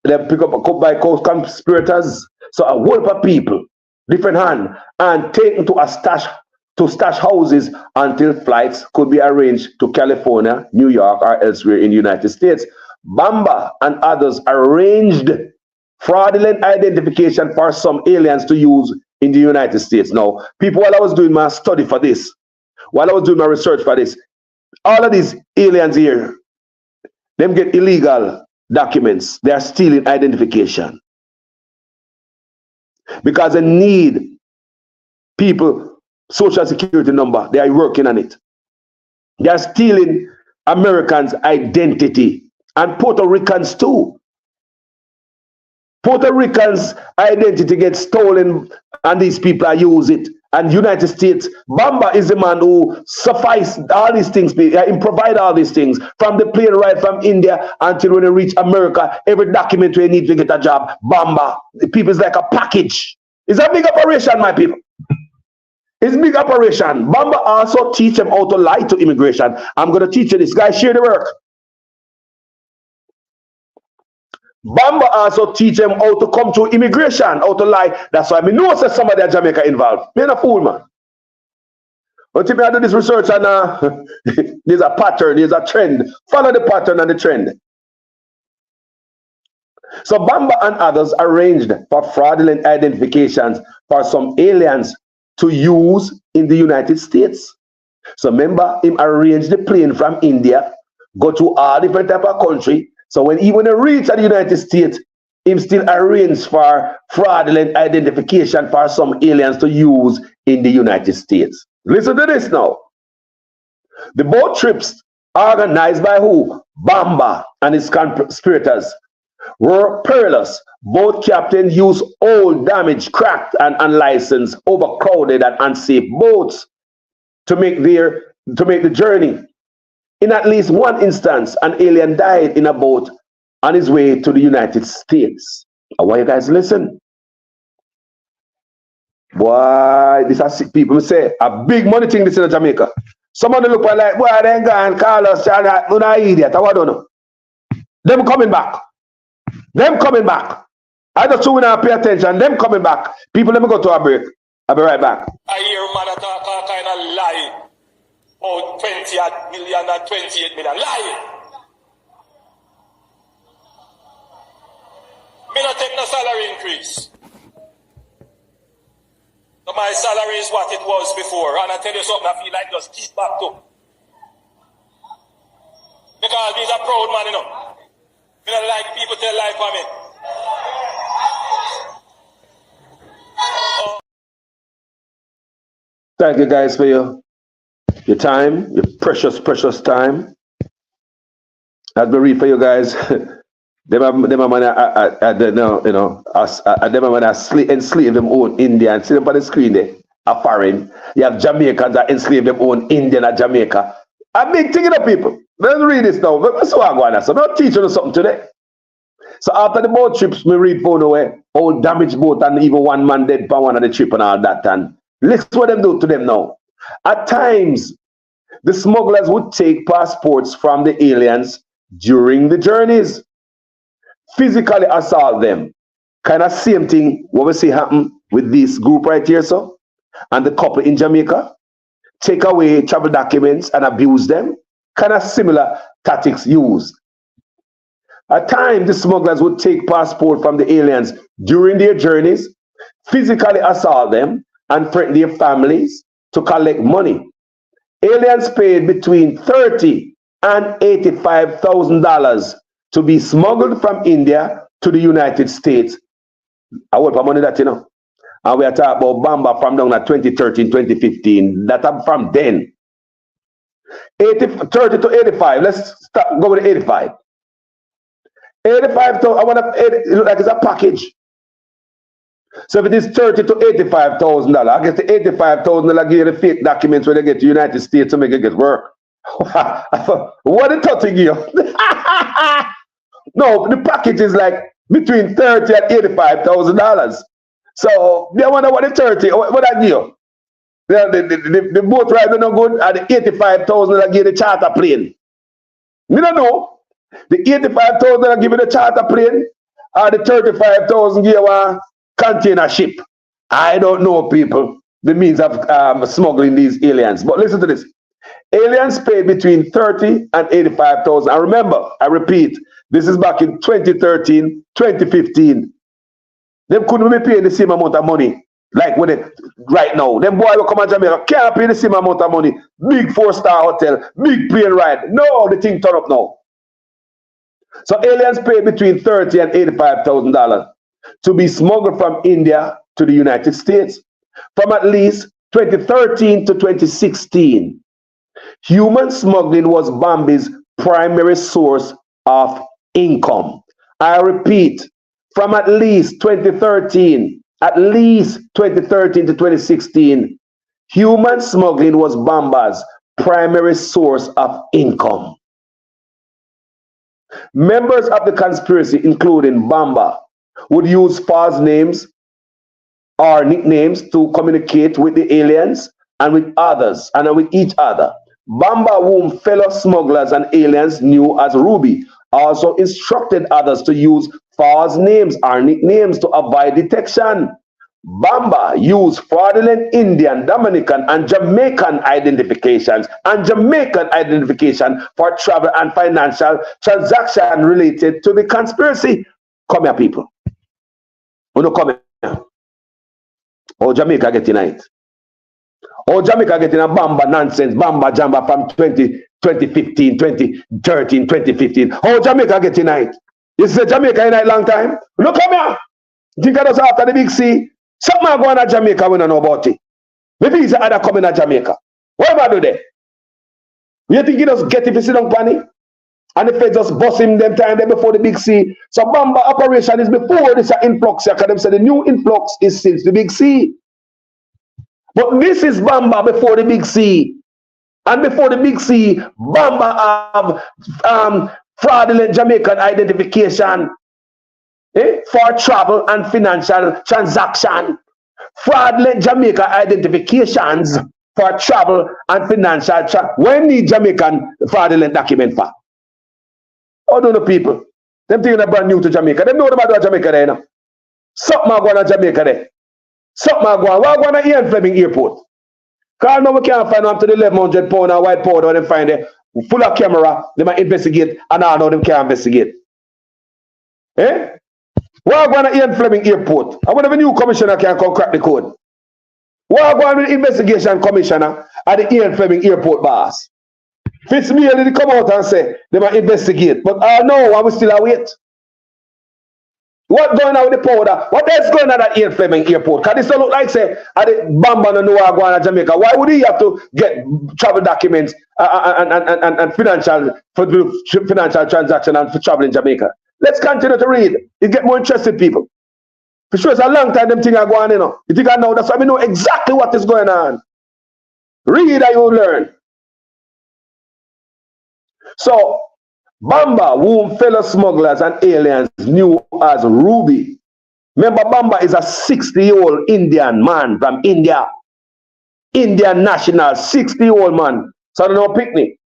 They were picked up by co-conspirators. So a whole lot of people, different hand, and taken to stash houses until flights could be arranged to California, New York, or elsewhere in the United States. Bamba and others arranged fraudulent identification for some aliens to use in the United States. Now, people, while I was doing my study for this, while I was doing my research for this, all of these aliens here, them get illegal documents. They are stealing identification because they need people social security number. They are working on it. They are stealing Americans' identity and Puerto Ricans too. Puerto Ricans' identity gets stolen and these people use it. And United States, Bamba is the man who suffice all these things, he provide all these things from the plane ride from India until when they reach America, every document we need to get a job, Bamba. The people is like a package. It's a big operation, my people. It's a big operation. Bamba also teach them how to lie to immigration. I'm going to teach you this. Guys, share the work. Bamba also teach them how to come through immigration, how to lie. That's why I know that somebody at Jamaica involved. Me a fool, man. Until I do this research and there's a pattern, there's a trend. Follow the pattern and the trend. So Bamba and others arranged for fraudulent identifications for some aliens to use in the United States. So remember, him arranged the plane from India, go to all different type of country. So when he reach the United States, him still arranged for fraudulent identification for some aliens to use in the United States. Listen to this now. The boat trips organized by who? Bamba and his conspirators were perilous. Both captains used old, damaged, cracked, and unlicensed, overcrowded, and unsafe boats to make the journey. In at least one instance, an alien died in a boat on his way to the United States. I want you guys to listen. Boy, this is sick people say a big money thing this in Jamaica. Somebody look like, boy, they ain't gone, call us, you're not idiot. I don't know. Them coming back. Them coming back. I just want to pay attention. Them coming back. People, let me go to a break. I'll be right back. I hear man talk all kind of lie. Oh, 20 million and 28 million. Lie. Me not take no salary increase. So my salary is what it was before. And I tell you something, I feel like just keep back to. Because he's a proud man, you know. Me don't like people tell lie for me. Thank you guys for your time, your precious time. I'll be read for you guys. Them are man, enslave them own Indian. See them on the screen there, a foreign. You have Jamaicans that enslave them own Indian at Jamaica. A big thing in the people. Let's read this now. That's what I'm going to say. I'm not teaching you something today. So after the boat trips, we read phone away, all damaged boat and even one man dead by one of the trip and all that. And listen what them do to them now. At times, the smugglers would take passports from the aliens during the journeys, physically assault them. Kind of same thing what we see happen with this group right here, so, and the couple in Jamaica. Take away travel documents and abuse them. Kind of similar tactics used. At times, the smugglers would take passport from the aliens during their journeys, physically assault them, and threaten their families to collect money. Aliens paid between $30,000 and $85,000 to be smuggled from India to the United States. I want money that, you know. And we are talking about Bamba from down at 2013, 2015. That I'm from then. 30 to 85. Let's start, go with 85. 85 to, I want to, it look like it's a package. So if it is $30,000 to $85,000, I guess the $85,000 give you the fake documents when they get to the United States to make it get work. What a touching you. No, the package is like between $30,000 and $85,000. So I wonder what the 30, what I give. The boat ride are no good, and the 85,000 that give the charter plane. Me don't know. The 85,000 that give the charter plane, or the 35,000 give a container ship. I don't know, people, the means of smuggling these aliens. But listen to this. Aliens paid between 30 and 85,000. And remember, I repeat, this is back in 2013, 2015. Them couldn't be paying the same amount of money like when it right now. Them boy will come to Jamaica, can't pay the same amount of money. Big 4-star hotel, big plane ride. No, the thing turn up now. So aliens paid between $30 and $85,000 to be smuggled from India to the United States. From at least 2013 to 2016, human smuggling was Bambi's primary source of income. I repeat, from at least 2013 to 2016, human smuggling was Bamba's primary source of income. Members of the conspiracy, including Bamba, would use false names or nicknames to communicate with the aliens and with others and with each other. Bamba, whom fellow smugglers and aliens knew as Ruby, also instructed others to use false names or nicknames to avoid detection. Bamba used fraudulent Indian, Dominican, and Jamaican identifications for travel and financial transaction related to the conspiracy. Come here, people. Oh, come here. Oh, Jamaica get tonight. Oh, Jamaica getting a Bamba nonsense, Bamba Jamba from 2015, 2013, 2015. Oh, Jamaica get tonight. You say Jamaica in a long time? Look, come here. Think of us after the big C. Something are going to Jamaica, we don't know about it. Maybe it's other coming to Jamaica. What am I do there? You think you just get if you sit on panic? And the feds just bust him them time there before the big C. So Bamba operation is before this influx. Because them say the new influx is since the big C. But this is Bamba before the big C. And before the big C, Bamba have fraudulent Jamaican identification for travel and financial transaction. Fraudulent Jamaica identifications for travel and financial when need Jamaican fraudulent document for? How do the people? Them thinking they're brand new to Jamaica. They know about Jamaica there now. Something are going to Jamaica there. Something are going. What are going to Ian Flemming Airport? Because now we can't find them to the 1,100 pound and white powder and them find it full of camera. They might investigate and I know them can't investigate. Eh? What are going to Ian Flemming Airport? I wonder if a new commissioner can come crack the code. What are going to the investigation commissioner at the Ian Flemming Airport boss? Fitzmail did come out and say they might investigate, but no, I will still await. What going on with the powder? What else going on at Ian Flemming Airport? Because this don't look like say at the Bamba and Noah going to Jamaica. Why would he have to get travel documents and financial transaction and for travel in Jamaica? Let's continue to read. It get more interested, people. For sure, it's a long time them things are going on. You know. You think I know? That's why we know exactly what is going on. Read and you learn. So, Bamba, whom fellow smugglers and aliens knew as Ruby. Remember, Bamba is a 60-year-old Indian man from India. Indian national, 60-year-old man. So, no picnic.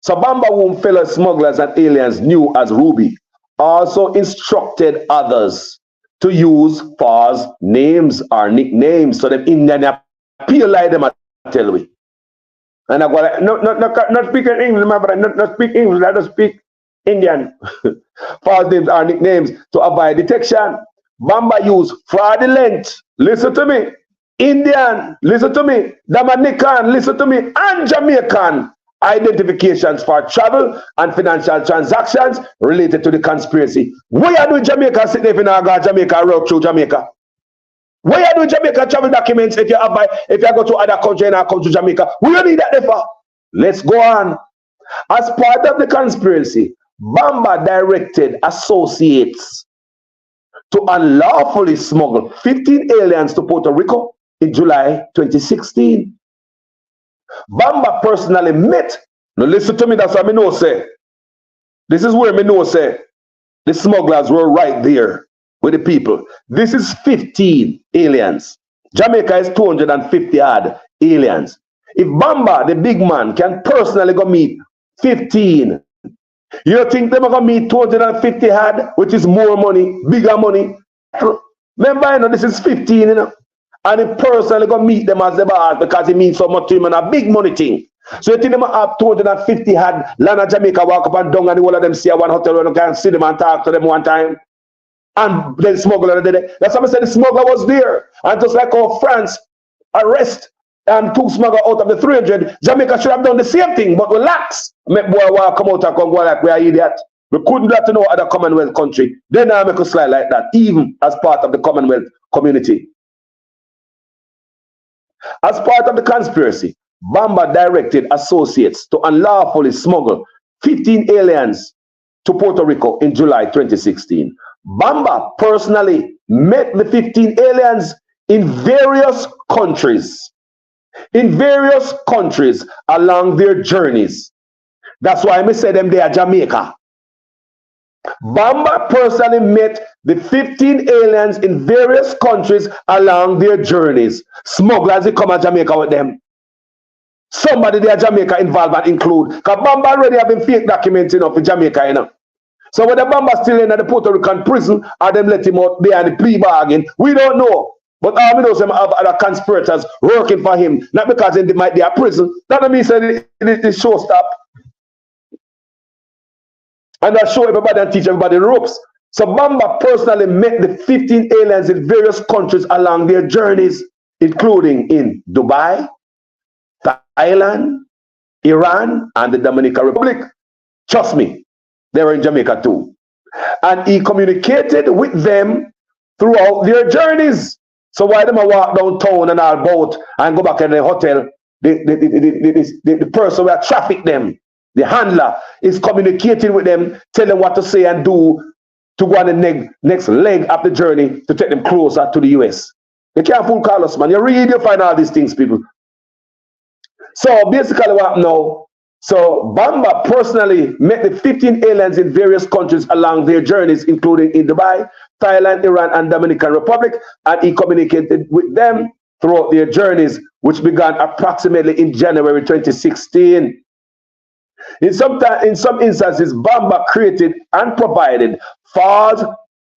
So, Bamba, whom fellow smugglers and aliens knew as Ruby, also instructed others to use false names or nicknames. So, them Indian appeal like them, I tell we. And I go like, not speak English, my brother, not speak English, let us speak Indian. False names or nicknames to avoid detection. Bamba used fraudulent, listen to me, Indian, listen to me, Dominican, listen to me, and Jamaican identifications for travel and financial transactions related to the conspiracy. What you do in Jamaica sitting if you go Jamaica, road through Jamaica? Where you do Jamaica travel documents if you go to other country and I come to Jamaica? We don't need that for. Let's go on. As part of the conspiracy, Bamba directed associates to unlawfully smuggle 15 aliens to Puerto Rico in July 2016. Bamba personally met. Now listen to me, that's what I know say. This is where I know say the smugglers were right there. with the people. This is 15 aliens. Jamaica is 250 odd aliens. If Bamba, the big man, can personally go meet 15, you think they're going to meet 250 odd, which is more money, bigger money? Remember, you know, this is 15, you know, and he personally go meet them as the boss because it means so much to him and a big money thing. So you think them have 250 had land of Jamaica walk up and down and all of them see one hotel where you can see them and talk to them one time. And then the smuggler did it. That's why I said the smuggler was there. And just like how France arrest and took smuggler out of the 300, Jamaica should have done the same thing, but relax. Make boy come out and come go like we are idiot. We couldn't do that to no other Commonwealth country. They now make us slide like that, even as part of the Commonwealth community. As part of the conspiracy, Bamba directed associates to unlawfully smuggle 15 aliens to Puerto Rico in July 2016. Bamba personally met the 15 aliens in various countries along their journeys. That's why I say them they are Jamaica. Bamba personally met the 15 aliens in various countries along their journeys. Smugglers, they come to Jamaica with them. Somebody there Jamaica involved and include. Because Bamba already have been fake documents enough in Jamaica, you know. So whether Bamba still in the Puerto Rican prison or them let him out there in the plea bargain, we don't know. But all we know is them have other conspirators working for him. Not because they might be at prison. That don't mean the show stop. And I show everybody and teach everybody the ropes. So Bamba personally met the 15 aliens in various countries along their journeys, including in Dubai, Thailand, Iran, and the Dominican Republic. Trust me, they were in Jamaica too. And he communicated with them throughout their journeys. So while them walk downtown and all boat and go back in the hotel, the person who traffic them, the handler, is communicating with them, telling them what to say and do to go on the next leg of the journey to take them closer to the US. You can't fool Carlos, man. You read, you find all these things, people. So basically what now? So Bamba personally met the 15 aliens in various countries along their journeys, including in Dubai, Thailand, Iran, and Dominican Republic, and he communicated with them throughout their journeys, which began approximately in January 2016. In some instances, Bamba created and provided false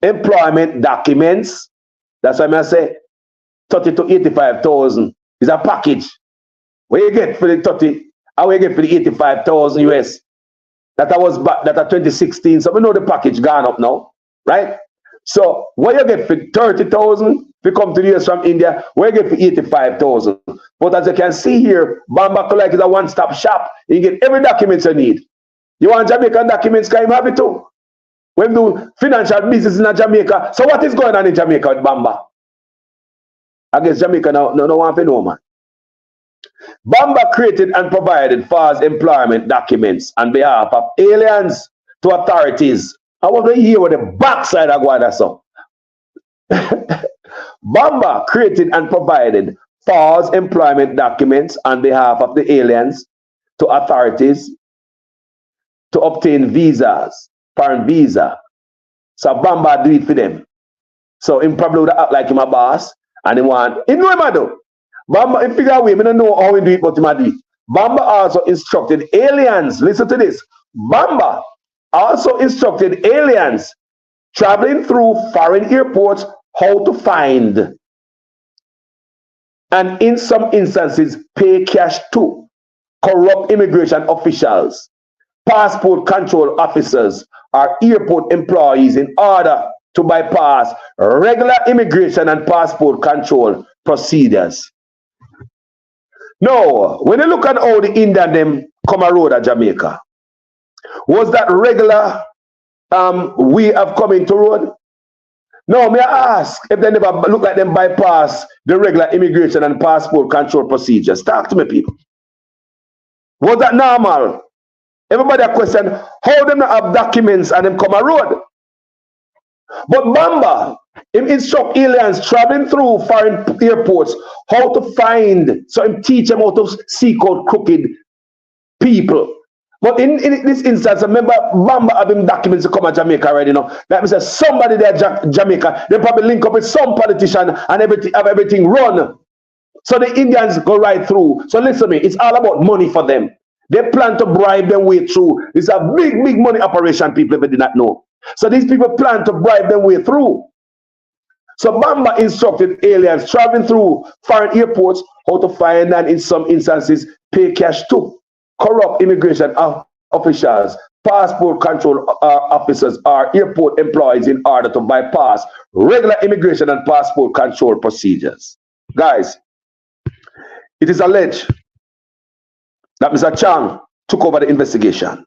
employment documents. That's why I say 30 to 85,000 is a package. What you get for the 30? How you get for the 85,000 US? That was back, that 2016. So we know the package gone up now, right? So what you get for 30,000? If you come to the US from India, what you get for 85,000? But as you can see here, Bamba Collect is a one-stop shop. You get every document you need. You want Jamaican documents? Can you have it too? We do financial business in Jamaica. So what is going on in Jamaica with Bamba? I guess Jamaica now no want to know, man. Bamba created and provided false employment documents on behalf of aliens to authorities. I want to hear what the backside of what I saw. Bamba created and provided false employment documents on behalf of the aliens to authorities to obtain visas, foreign visa. So Bamba do it for them. So him probably would act like him a boss and he want, he know him I do. Bamba, in figure away, I don't know how we do it, but him a do it. Bamba also instructed aliens, listen to this. Bamba also instructed aliens traveling through foreign airports how to find and in some instances pay cash to corrupt immigration officials, passport control officers, or airport employees in order to bypass regular immigration and passport control procedures. Now, when you look at how the Indian them come a road at Jamaica, was that regular way of coming to road? No, may I ask if they never look like them bypass the regular immigration and passport control procedures? Talk to me, people. Was that normal? Everybody a question, how them not have documents and them come a road? But Bamba, him instruct aliens traveling through foreign airports how to find, so him teach them how to seek out crooked people But in this instance, remember, Bamba have him documents to come to Jamaica already, you know. That means that somebody there Jamaica, they probably link up with some politician and everything run. So the Indians go right through. So listen to me, it's all about money for them. They plan to bribe their way through. It's a big money operation, people, if they did not know. So these people plan to bribe their way through. So Bamba instructed aliens traveling through foreign airports how to find and in some instances pay cash to corrupt immigration officials, passport control officers, or airport employees in order to bypass regular immigration and passport control procedures. Guys, it is alleged that Mr. Chang took over the investigation.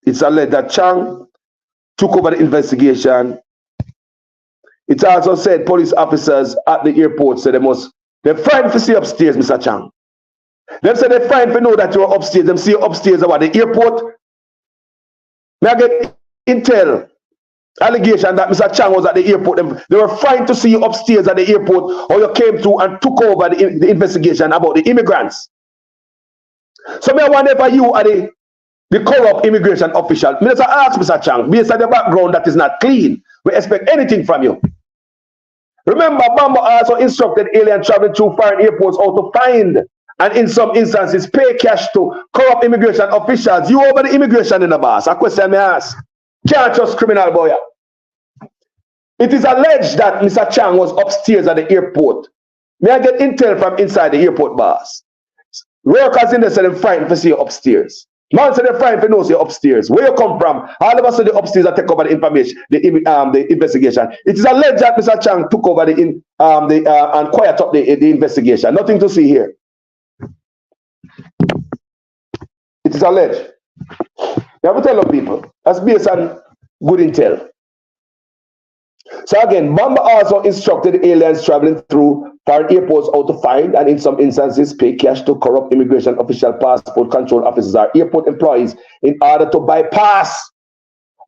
It's alleged that Chang took over the investigation. It's also said police officers at the airport said they're frightened to see upstairs, Mr. Chang. They said they're frightened to know that you're upstairs. Them see you upstairs about the airport. May I get intel allegation that Mr. Chang was at the airport. They were frightened to see you upstairs at the airport, or you came through and took over the investigation about the immigrants. So I wonder if you are the corrupt immigration official. I ask Mr. Chang, based on the background that is not clean, we expect anything from you. Remember, Bamba also instructed alien traveling through foreign airports how to find and in some instances pay cash to corrupt immigration officials. You over the immigration in the boss. A question me ask. Can't trust criminal boy. It is alleged that Mr. Chang was upstairs at the airport. May I get intel from inside the airport boss? Workers in there said they're frightened to see you upstairs. Man said they're frightened to know you upstairs. Where you come from? All of us said the upstairs that take over the information, the investigation. It is alleged that Mr. Chang took over and quiet up the investigation. Nothing to see here. It is alleged. You have to tell the people. That's based on good intel. So again, Bamba also instructed aliens traveling through foreign airports how to find and in some instances pay cash to corrupt immigration official, passport control officers, or airport employees in order to bypass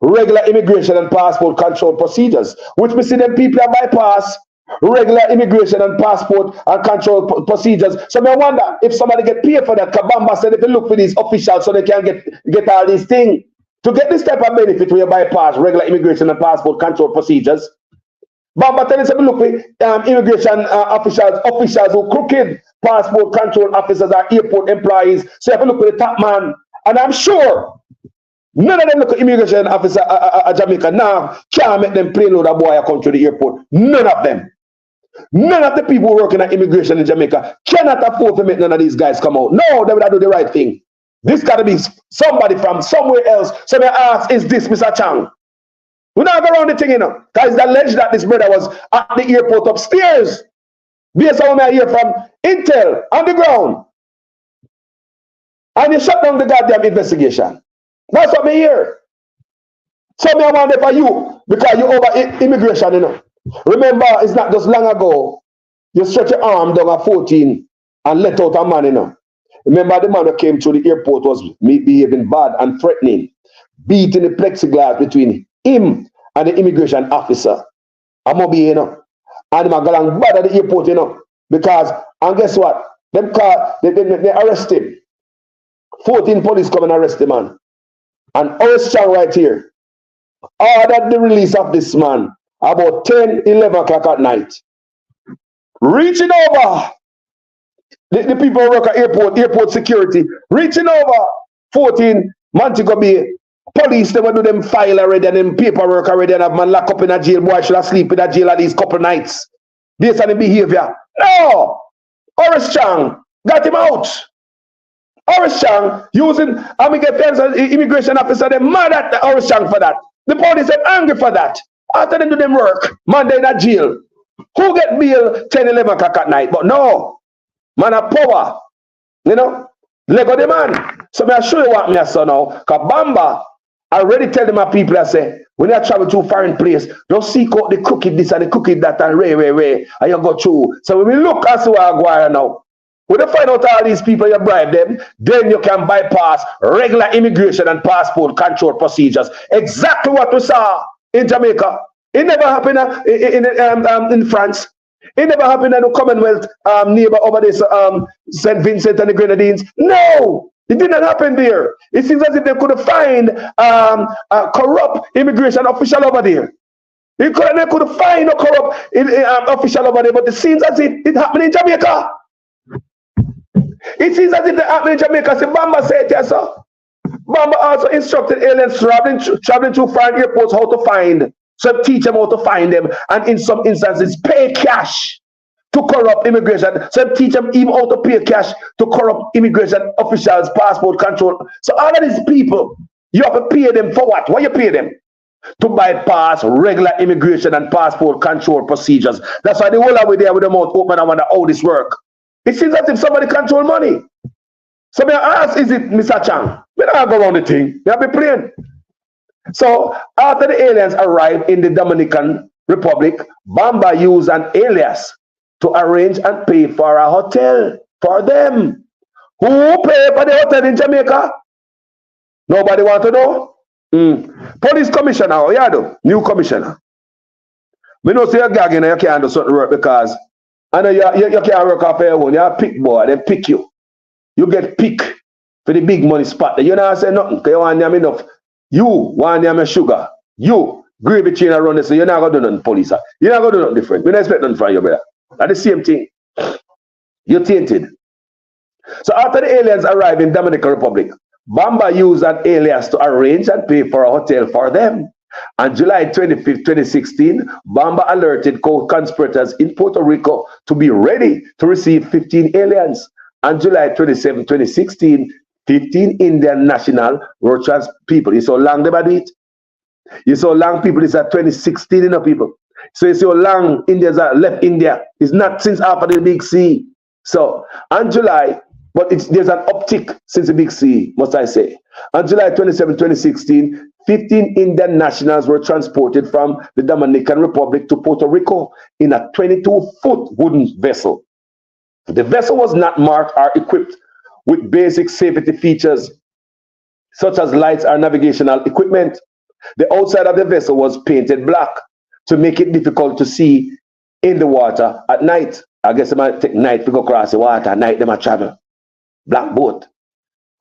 regular immigration and passport control procedures. Which we see them people bypass regular immigration and passport and control procedures. So I wonder if somebody get paid for that. Kabamba said if you look for these officials so they can get all these things. To get this type of benefit where you bypass regular immigration and passport control procedures, Bamba tell us if you look for immigration officials who crooked passport control officers or airport employees. So if you look for the top man, and I'm sure none of them look at immigration officer at Jamaica now can't make them plane load a boy come to the airport. None of them. None of the people working at immigration in Jamaica cannot afford to make none of these guys come out. No, they would do the right thing. This got to be somebody from somewhere else. So they ask, is this Mr. Chang? We're not going around the thing, you know. Because it's alleged that this brother was at the airport upstairs. Based on what I hear from intel on the ground. And you shut down the goddamn investigation. That's what I hear. So I wonder for you, because you over immigration, you know. Remember, it's not just long ago, you stretch your arm down at 14 and let out a man, you know. Remember the man who came to the airport was behaving bad and threatening, beating the plexiglass between him and the immigration officer. I'm gonna be, you know, and I'm going bad at the airport, you know, because, and guess what? They arrest him. 14 police come and arrest the man. And Horace Chang right here ordered the release of this man about 10, 11 o'clock at night. Reaching over. The people who work at airport security, reaching over 14 Montego Bay. Police, they will do them file already and them paperwork already and have man locked up in a jail. Boy, should have sleep in a jail at these couple nights. Based on the behavior. No! Horace Chang got him out. Horace Chang using immigration officer, they mad at Horace Chang for that. The police are angry for that. After they do them work, man, they in a jail. Who get bail 10, 11 o'clock at night? But no. Man of power, you know, Lego the man. So I show you what me I saw now. Because Bamba, I already tell them my people, I say, when you travel to a foreign place, don't seek out the crooked this and the crooked that and and you go through. So when we look at what I go now, when you find out all these people, you bribe them, then you can bypass regular immigration and passport control procedures. Exactly what we saw in Jamaica. It never happened in France. It never happened in the Commonwealth neighbor over this St. Vincent and the Grenadines. No! It did not happen there. It seems as if they could find a corrupt immigration official over there. They could find a corrupt official over there, but it seems as if it happened in Jamaica. It seems as if it happened in Jamaica. So Bamba said yes, sir. Bamba also instructed aliens traveling to foreign airports how to find, so teach them how to find them, and in some instances pay cash to corrupt immigration. So teach them even how to pay cash to corrupt immigration officials, passport control. So all of these people, you have to pay them for what? What you pay them? To bypass regular immigration and passport control procedures. That's why the whole way there with the mouth open and wonder how this work. It seems as if somebody control money. So me ask, is it Mr. Chang? We don't go around the thing. We have to play. So after the aliens arrived in the Dominican Republic, Bamba used an alias to arrange and pay for a hotel for them. Who pay for the hotel in Jamaica? Nobody want to know? Police commissioner, oh yeah, do new commissioner. We know say you're gagging and you can't do certain work because I know you can't work off your own. You're a pick boy, they pick you. You get picked for the big money spot. You don't say nothing because you want them enough. You want them sugar. You gravy chain around this, so you're not going to do nothing, police. You're not going to do nothing different. We don't expect nothing from you, brother. That's the same thing. You're tainted. So after the aliens arrived in Dominican Republic, Bamba used an alias to arrange and pay for a hotel for them. On July 25th, 2016, Bamba alerted co-conspirators in Puerto Rico to be ready to receive 15 aliens. On July 27, 2016, 15 Indian national were people. You saw long they do it. You saw long people. It's at 2016, you know, people. So you see how long Indians are left India. It's not since after the Big C. So on July, but there's an uptick since the Big C, must I say. On July 27, 2016, 15 Indian nationals were transported from the Dominican Republic to Puerto Rico in a 22-foot wooden vessel. The vessel was not marked or equipped with basic safety features such as lights or navigational equipment. The outside of the vessel was painted black to make it difficult to see in the water at night. I guess they might take night to go across the water. At night they might travel. Black boat.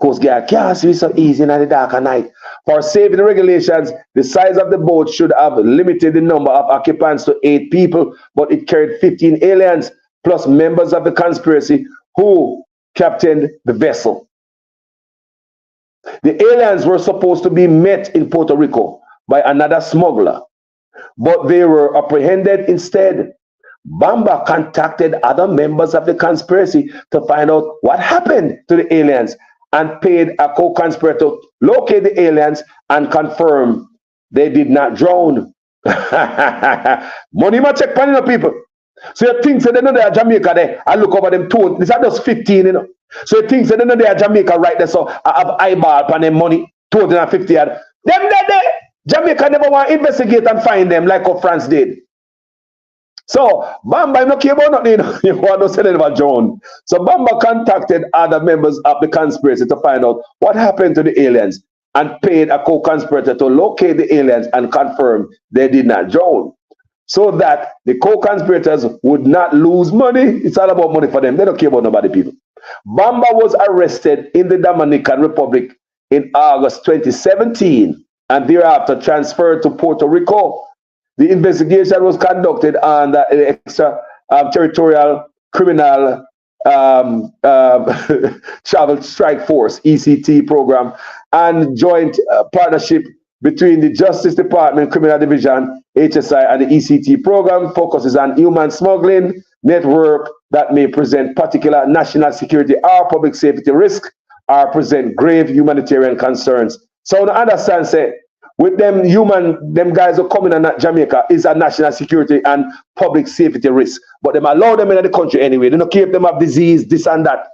Coast Guard can't see so easy in the dark at night. For safety regulations, the size of the boat should have limited the number of occupants to 8 people, but it carried 15 aliens plus members of the conspiracy who captained the vessel. The aliens were supposed to be met in Puerto Rico by another smuggler, but they were apprehended instead. Bamba contacted other members of the conspiracy to find out what happened to the aliens and paid a co-conspirator to locate the aliens and confirm they did not drown. Money must check panel people. So you think they know they are Jamaica there. I look over them two. These are just 15, you know. So you think they know they are Jamaica right there. So I have eyeball on them money, 250. Them there. Jamaica never want to investigate and find them like how France did. So Bamba, you don't care about nothing. You want to say that about John. So Bamba contacted other members of the conspiracy to find out what happened to the aliens and paid a co-conspirator to locate the aliens and confirm they did not drown, so that the co-conspirators would not lose money. It's all about money for them. They don't care about nobody, people. Bamba was arrested in the Dominican Republic in August 2017 and thereafter transferred to Puerto Rico. The investigation was conducted on the extraterritorial criminal travel strike force (ECT) program and joint partnership between the Justice Department Criminal Division (HSI) and the ECT program focuses on human smuggling network that may present particular national security or public safety risk or present grave humanitarian concerns. So I understand, say, with them guys who come in at Jamaica is a national security and public safety risk. But them allow them in the country anyway. They don't care if them have disease, this and that.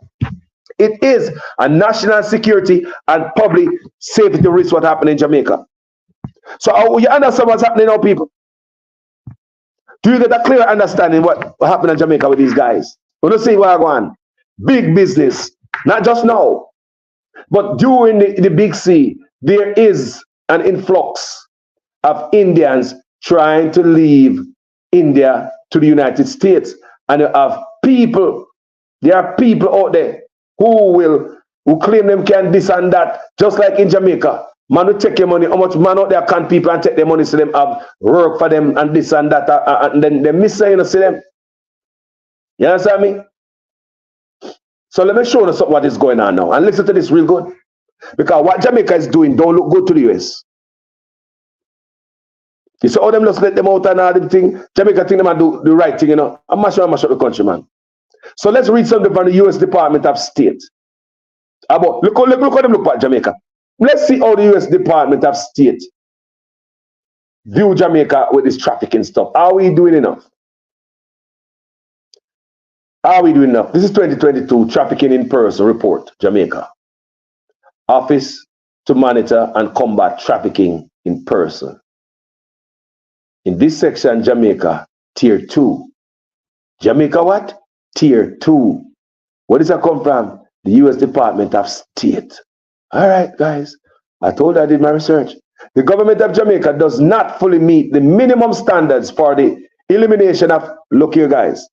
It is a national security and public safety risk what happened in Jamaica. So you understand what's happening now, people? Do you get a clear understanding what happened in Jamaica with these guys? We don't see where I go on. Big business, not just now, but during the Big C, there is an influx of Indians trying to leave India to the United States. And there are people out there who will who claim them can this and that, just like in Jamaica. Man will take your money, how much man out there can people and take their money so them have work for them and this and that, and then they miss you know, see them. You understand me? So let me show you what is going on now. And listen to this real good. Because what Jamaica is doing don't look good to the US. You see all them just let them out and all the thing. Jamaica think them do the right thing, you know. I'm mash up the country, man. So let's read something from the US Department of State. About look how them look at Jamaica. Let's see how the US Department of State view Jamaica with this trafficking stuff. Are we doing enough? Are we doing enough? This is 2022 Trafficking in Person Report, Jamaica. Office to monitor and combat trafficking in person. In this section, Jamaica, Tier 2. Jamaica what? Tier 2. Where does that come from? The US Department of State. All right, guys. I told you I did my research. The government of Jamaica does not fully meet the minimum standards for the elimination of, look here, guys.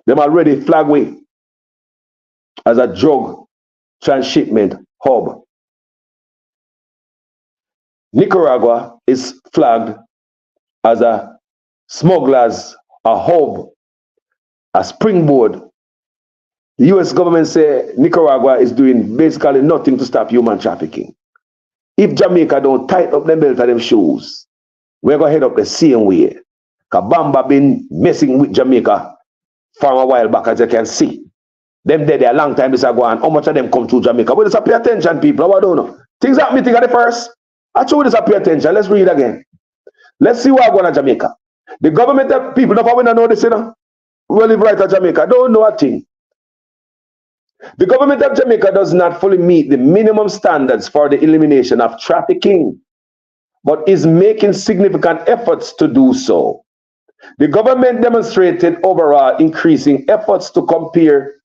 Them already flagged way as a drug transshipment hub. Nicaragua is flagged as a smugglers, a hub, a springboard. The US government say Nicaragua is doing basically nothing to stop human trafficking. If Jamaica don't tighten up them belt of them shoes, we're going to head up the same way. Kabamba been messing with Jamaica for a while back, as you can see. Them dead there a long time this are going. How much of them come to Jamaica? But just pay attention, people. I don't know. Things happen me think at the first. I told you just pay attention. Let's read again. Let's see what going on Jamaica. The government of people, don't know this, you know. We live right at Jamaica. Don't know a thing. The government of Jamaica does not fully meet the minimum standards for the elimination of trafficking, but is making significant efforts to do so. The government demonstrated overall increasing efforts to compared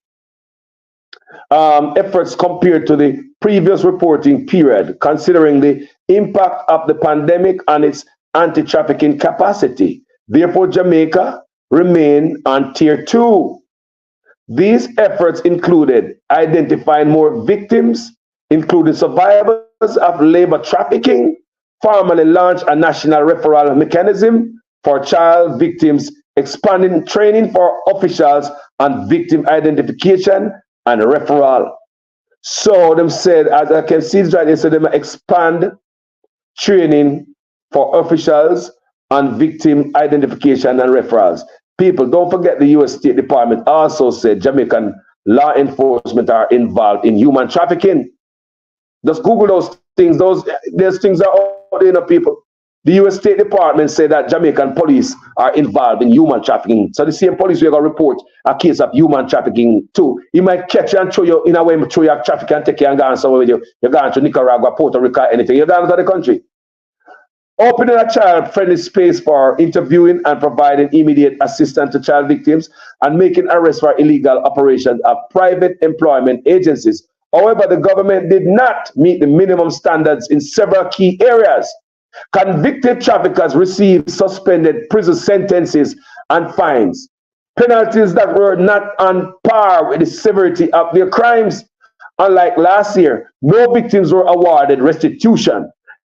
to the previous reporting period, considering the impact of the pandemic on its anti-trafficking capacity. Therefore, Jamaica remained on Tier 2. These efforts included identifying more victims, including survivors of labor trafficking, formally launched a national referral mechanism for child victims, expanding training for officials on victim identification and referral. So them said, as I can see right, they said them expand training for officials on victim identification and referrals. People, don't forget the US State Department also said Jamaican law enforcement are involved in human trafficking. Just Google those things. Those things are out there, you know, people. The US State Department said that Jamaican police are involved in human trafficking. So the same police will report a case of human trafficking too. He might catch you and throw you in a way, throw you traffic and take you and go on somewhere with you. You're going to Nicaragua, Puerto Rico, anything. You're going to the country. Opening a child-friendly space for interviewing and providing immediate assistance to child victims and making arrests for illegal operations of private employment agencies. However, the government did not meet the minimum standards in several key areas. Convicted traffickers received suspended prison sentences and fines, penalties that were not on par with the severity of their crimes. Unlike last year, no victims were awarded restitution.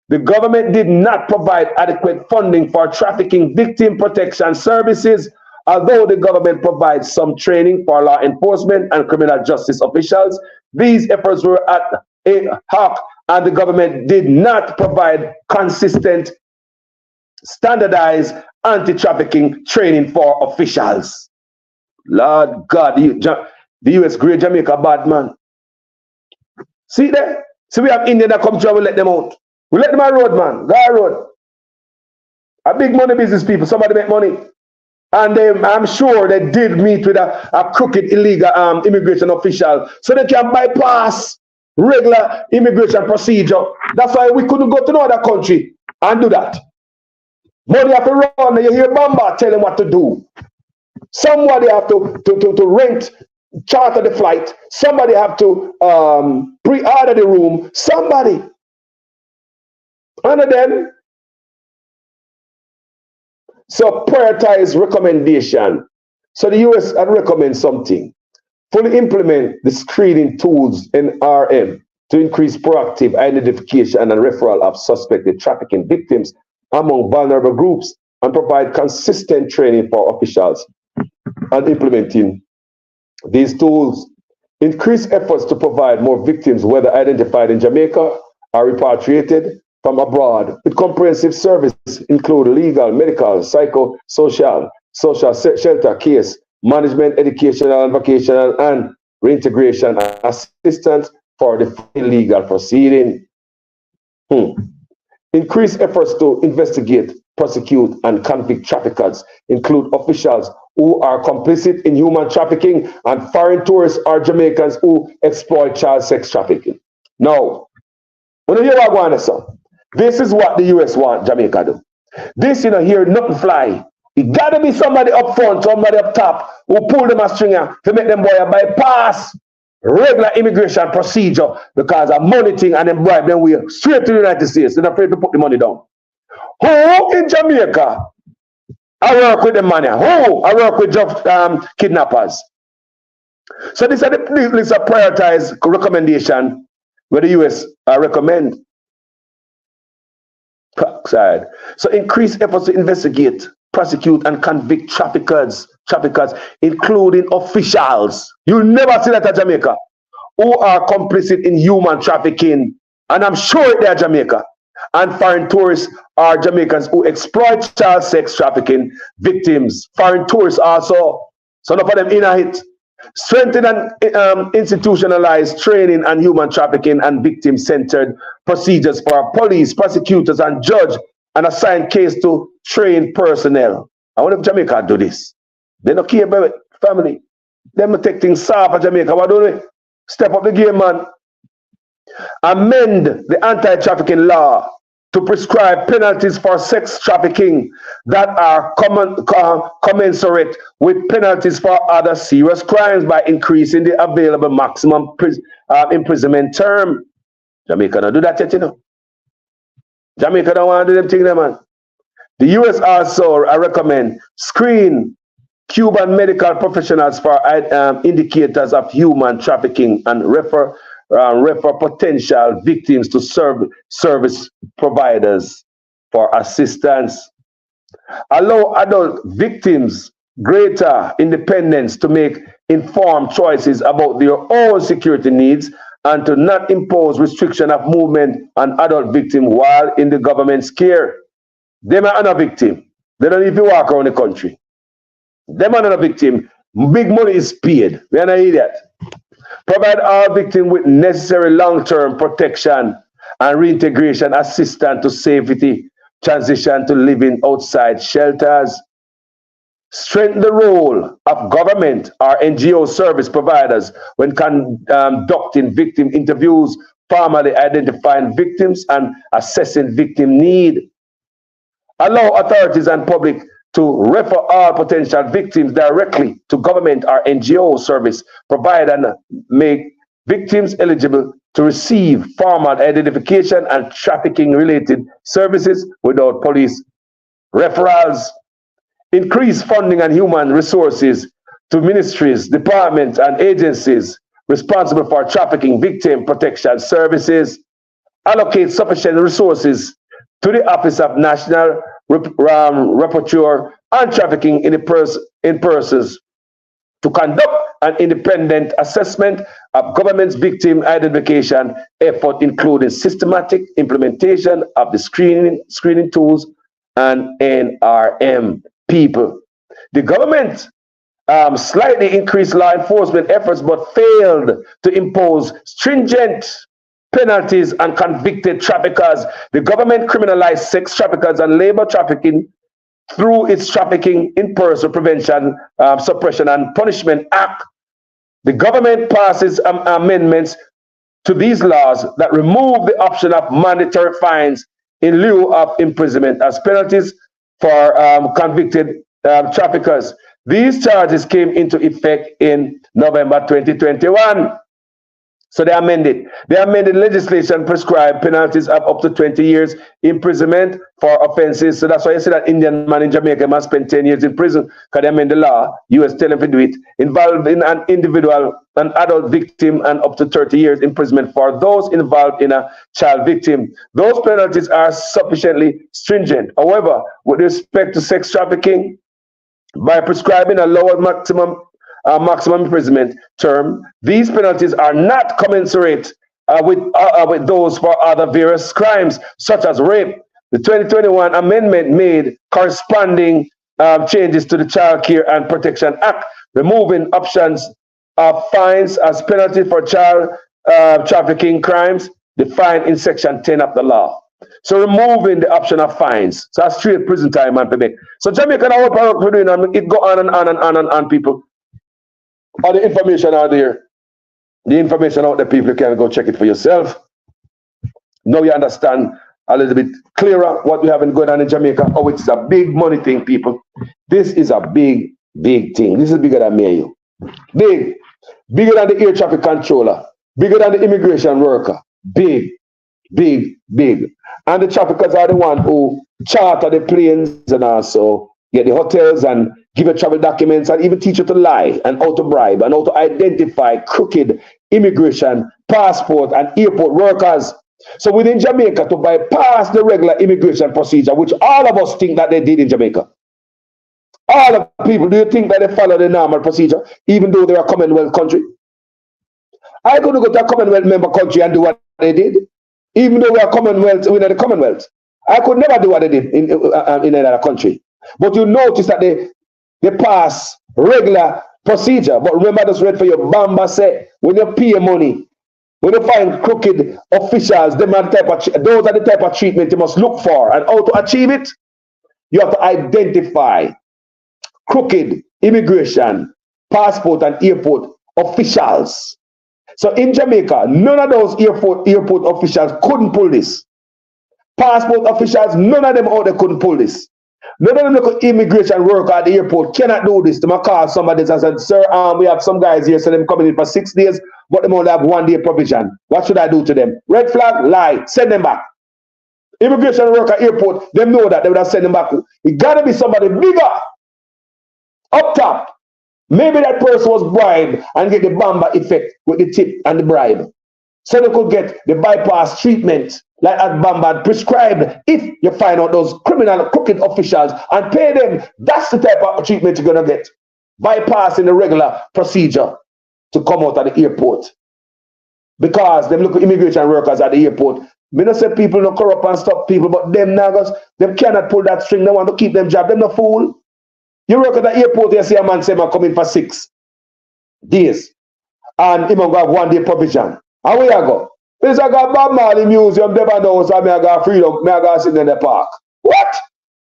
The government did not provide adequate funding for trafficking victim protection services, although the government provides some training for law enforcement and criminal justice officials. These efforts were at a hoc, and the government did not provide consistent, standardized anti-trafficking training for officials. Lord God, the US Great Jamaica bad man. See there? See, we have Indian that come through and we let them out. We let them on road, man. Go on road. A big money business people, somebody make money. And I'm sure they did meet with a crooked illegal immigration official so they can bypass regular immigration procedure. That's why we couldn't go to another country and do that. Money have to run, and you hear Bamba tell them what to do. Somebody have to rent, charter the flight. Somebody have to pre-order the room. Somebody. And then, so prioritize recommendation. So the US had recommend something. Fully implement the screening tools in RM to increase proactive identification and referral of suspected trafficking victims among vulnerable groups, and provide consistent training for officials on implementing these tools. Increase efforts to provide more victims, whether identified in Jamaica or repatriated from abroad, with comprehensive services include legal, medical, psychosocial, social shelter, case management, educational, vocational, and reintegration assistance for the legal proceeding. Increase efforts to investigate, prosecute, and convict traffickers include officials who are complicit in human trafficking and foreign tourists or Jamaicans who exploit child sex trafficking. Now, when you hear what I want to this is what the US want Jamaica do. This, here, nothing fly. It gotta be somebody up front, somebody up top, who pull them a stringer to make them boy bypass regular immigration procedure because of money thing and then bribe them way straight to the United States. They're afraid to put the money down. Who in Jamaica I work with the money? Who I work with just kidnappers? So these are the list of prioritized recommendation where the US recommend. So increase efforts to investigate, prosecute, and convict traffickers, including officials. You'll never see that at Jamaica, who are complicit in human trafficking, and I'm sure they're Jamaica, and foreign tourists are Jamaicans who exploit child sex trafficking victims. Foreign tourists also, some of them in it. Strengthen and institutionalize training and human trafficking and victim-centered procedures for police, prosecutors, and judge, and assign case to trained personnel. I wonder if Jamaica do this. They don't care about family. They don't take things soft at Jamaica. What do they? Step up the game, man. Amend the anti-trafficking law to prescribe penalties for sex trafficking that are commensurate with penalties for other serious crimes by increasing the available maximum imprisonment term. Jamaica don't do that yet, Jamaica don't want to do them things, man. The US also recommend screen Cuban medical professionals for indicators of human trafficking and refer potential victims to service providers for assistance. Allow adult victims greater independence to make informed choices about their own security needs and to not impose restriction of movement on adult victims while in the government's care. Them are not a victim. They don't need to walk around the country. Them are not a victim. Big money is paid. We are not idiot. Provide all victims with necessary long-term protection and reintegration assistance to safety transition to living outside shelters. Strengthen the role of government or NGO service providers when conducting victim interviews, formally identifying victims and assessing victim need. Allow authorities and public to refer all potential victims directly to government or NGO service provider and make victims eligible to receive formal identification and trafficking-related services without police referrals. Increase funding and human resources to ministries, departments, and agencies responsible for trafficking victim protection services. Allocate sufficient resources to the Office of National Rapporteur on Trafficking in Persons to conduct an independent assessment of government's victim identification effort, including systematic implementation of the screening tools and NRM people. The government slightly increased law enforcement efforts but failed to impose stringent penalties on convicted traffickers. The government criminalized sex traffickers and labor trafficking through its Trafficking in Person Prevention, Suppression and Punishment Act. The government passes amendments to these laws that remove the option of mandatory fines in lieu of imprisonment as penalties for convicted traffickers. These charges came into effect in November 2021. So they amended. They amended legislation prescribed penalties of up to 20 years imprisonment for offenses. So that's why you see that Indian man in Jamaica must spend 10 years in prison because they amend the law. US tell him to do it. Involving an individual, an adult victim, and up to 30 years imprisonment for those involved in a child victim. Those penalties are sufficiently stringent. However, with respect to sex trafficking, by prescribing a lower maximum imprisonment term, these penalties are not commensurate with those for other various crimes, such as rape. The 2021 amendment made corresponding changes to the Child Care and Protection Act, removing options of fines as penalty for child trafficking crimes defined in Section 10 of the law. So removing the option of fines. So that's straight prison time, man, Quebec. So Jamaica, now what we're doing, and it go on and on and on and on, people. All the information out there. The information out there, people, you can go check it for yourself. Now you understand a little bit clearer what we have been going on in Jamaica. Oh, it's a big money thing, people. This is a big, big thing. This is bigger than me and you. Big. Bigger than the air traffic controller. Bigger than the immigration worker. Big, big, big. And the traffickers are the one who charter the planes and also get the hotels and give you travel documents and even teach you to lie and how to bribe and how to identify crooked immigration, passport, and airport workers. So within Jamaica, to bypass the regular immigration procedure, which all of us think that they did in Jamaica. All of the people, do you think that they follow the normal procedure, even though they're a Commonwealth country? I could go to a Commonwealth member country and do what they did. Even though we are Commonwealth, we're not the Commonwealth. I could never do what they did in another country. But you notice that they pass regular procedure. But remember, I just read for you, Bamba said, when you pay money, when you find crooked officials, those are the type of treatment you must look for. And how to achieve it? You have to identify crooked immigration, passport, and airport officials. So in Jamaica, none of those airport officials couldn't pull this. Passport officials, none of them out there couldn't pull this. None of them look immigration worker at the airport cannot do this. They might call somebody and said, sir, we have some guys here, so them coming in for 6 days, but they only have 1 day provision. What should I do to them? Red flag, lie, send them back. Immigration worker airport, they know that they would have sent them back. It gotta be somebody bigger up top. Maybe that person was bribed and get the Bamba effect with the tip and the bribe. So they could get the bypass treatment like at Bamba prescribed if you find out those criminal crooked officials and pay them. That's the type of treatment you're going to get. Bypassing the regular procedure to come out of the airport. Because them look at immigration workers at the airport. Me not say people no corrupt and stop people, but them naggers, them cannot pull that string. They want to keep them job. Them no fool. You work at the airport, you see a man say, man, come in for 6 days. And he will have 1 day provision. And where you go? This I got Bob Marley Museum, never know, so I got freedom, I got sitting in the park. What?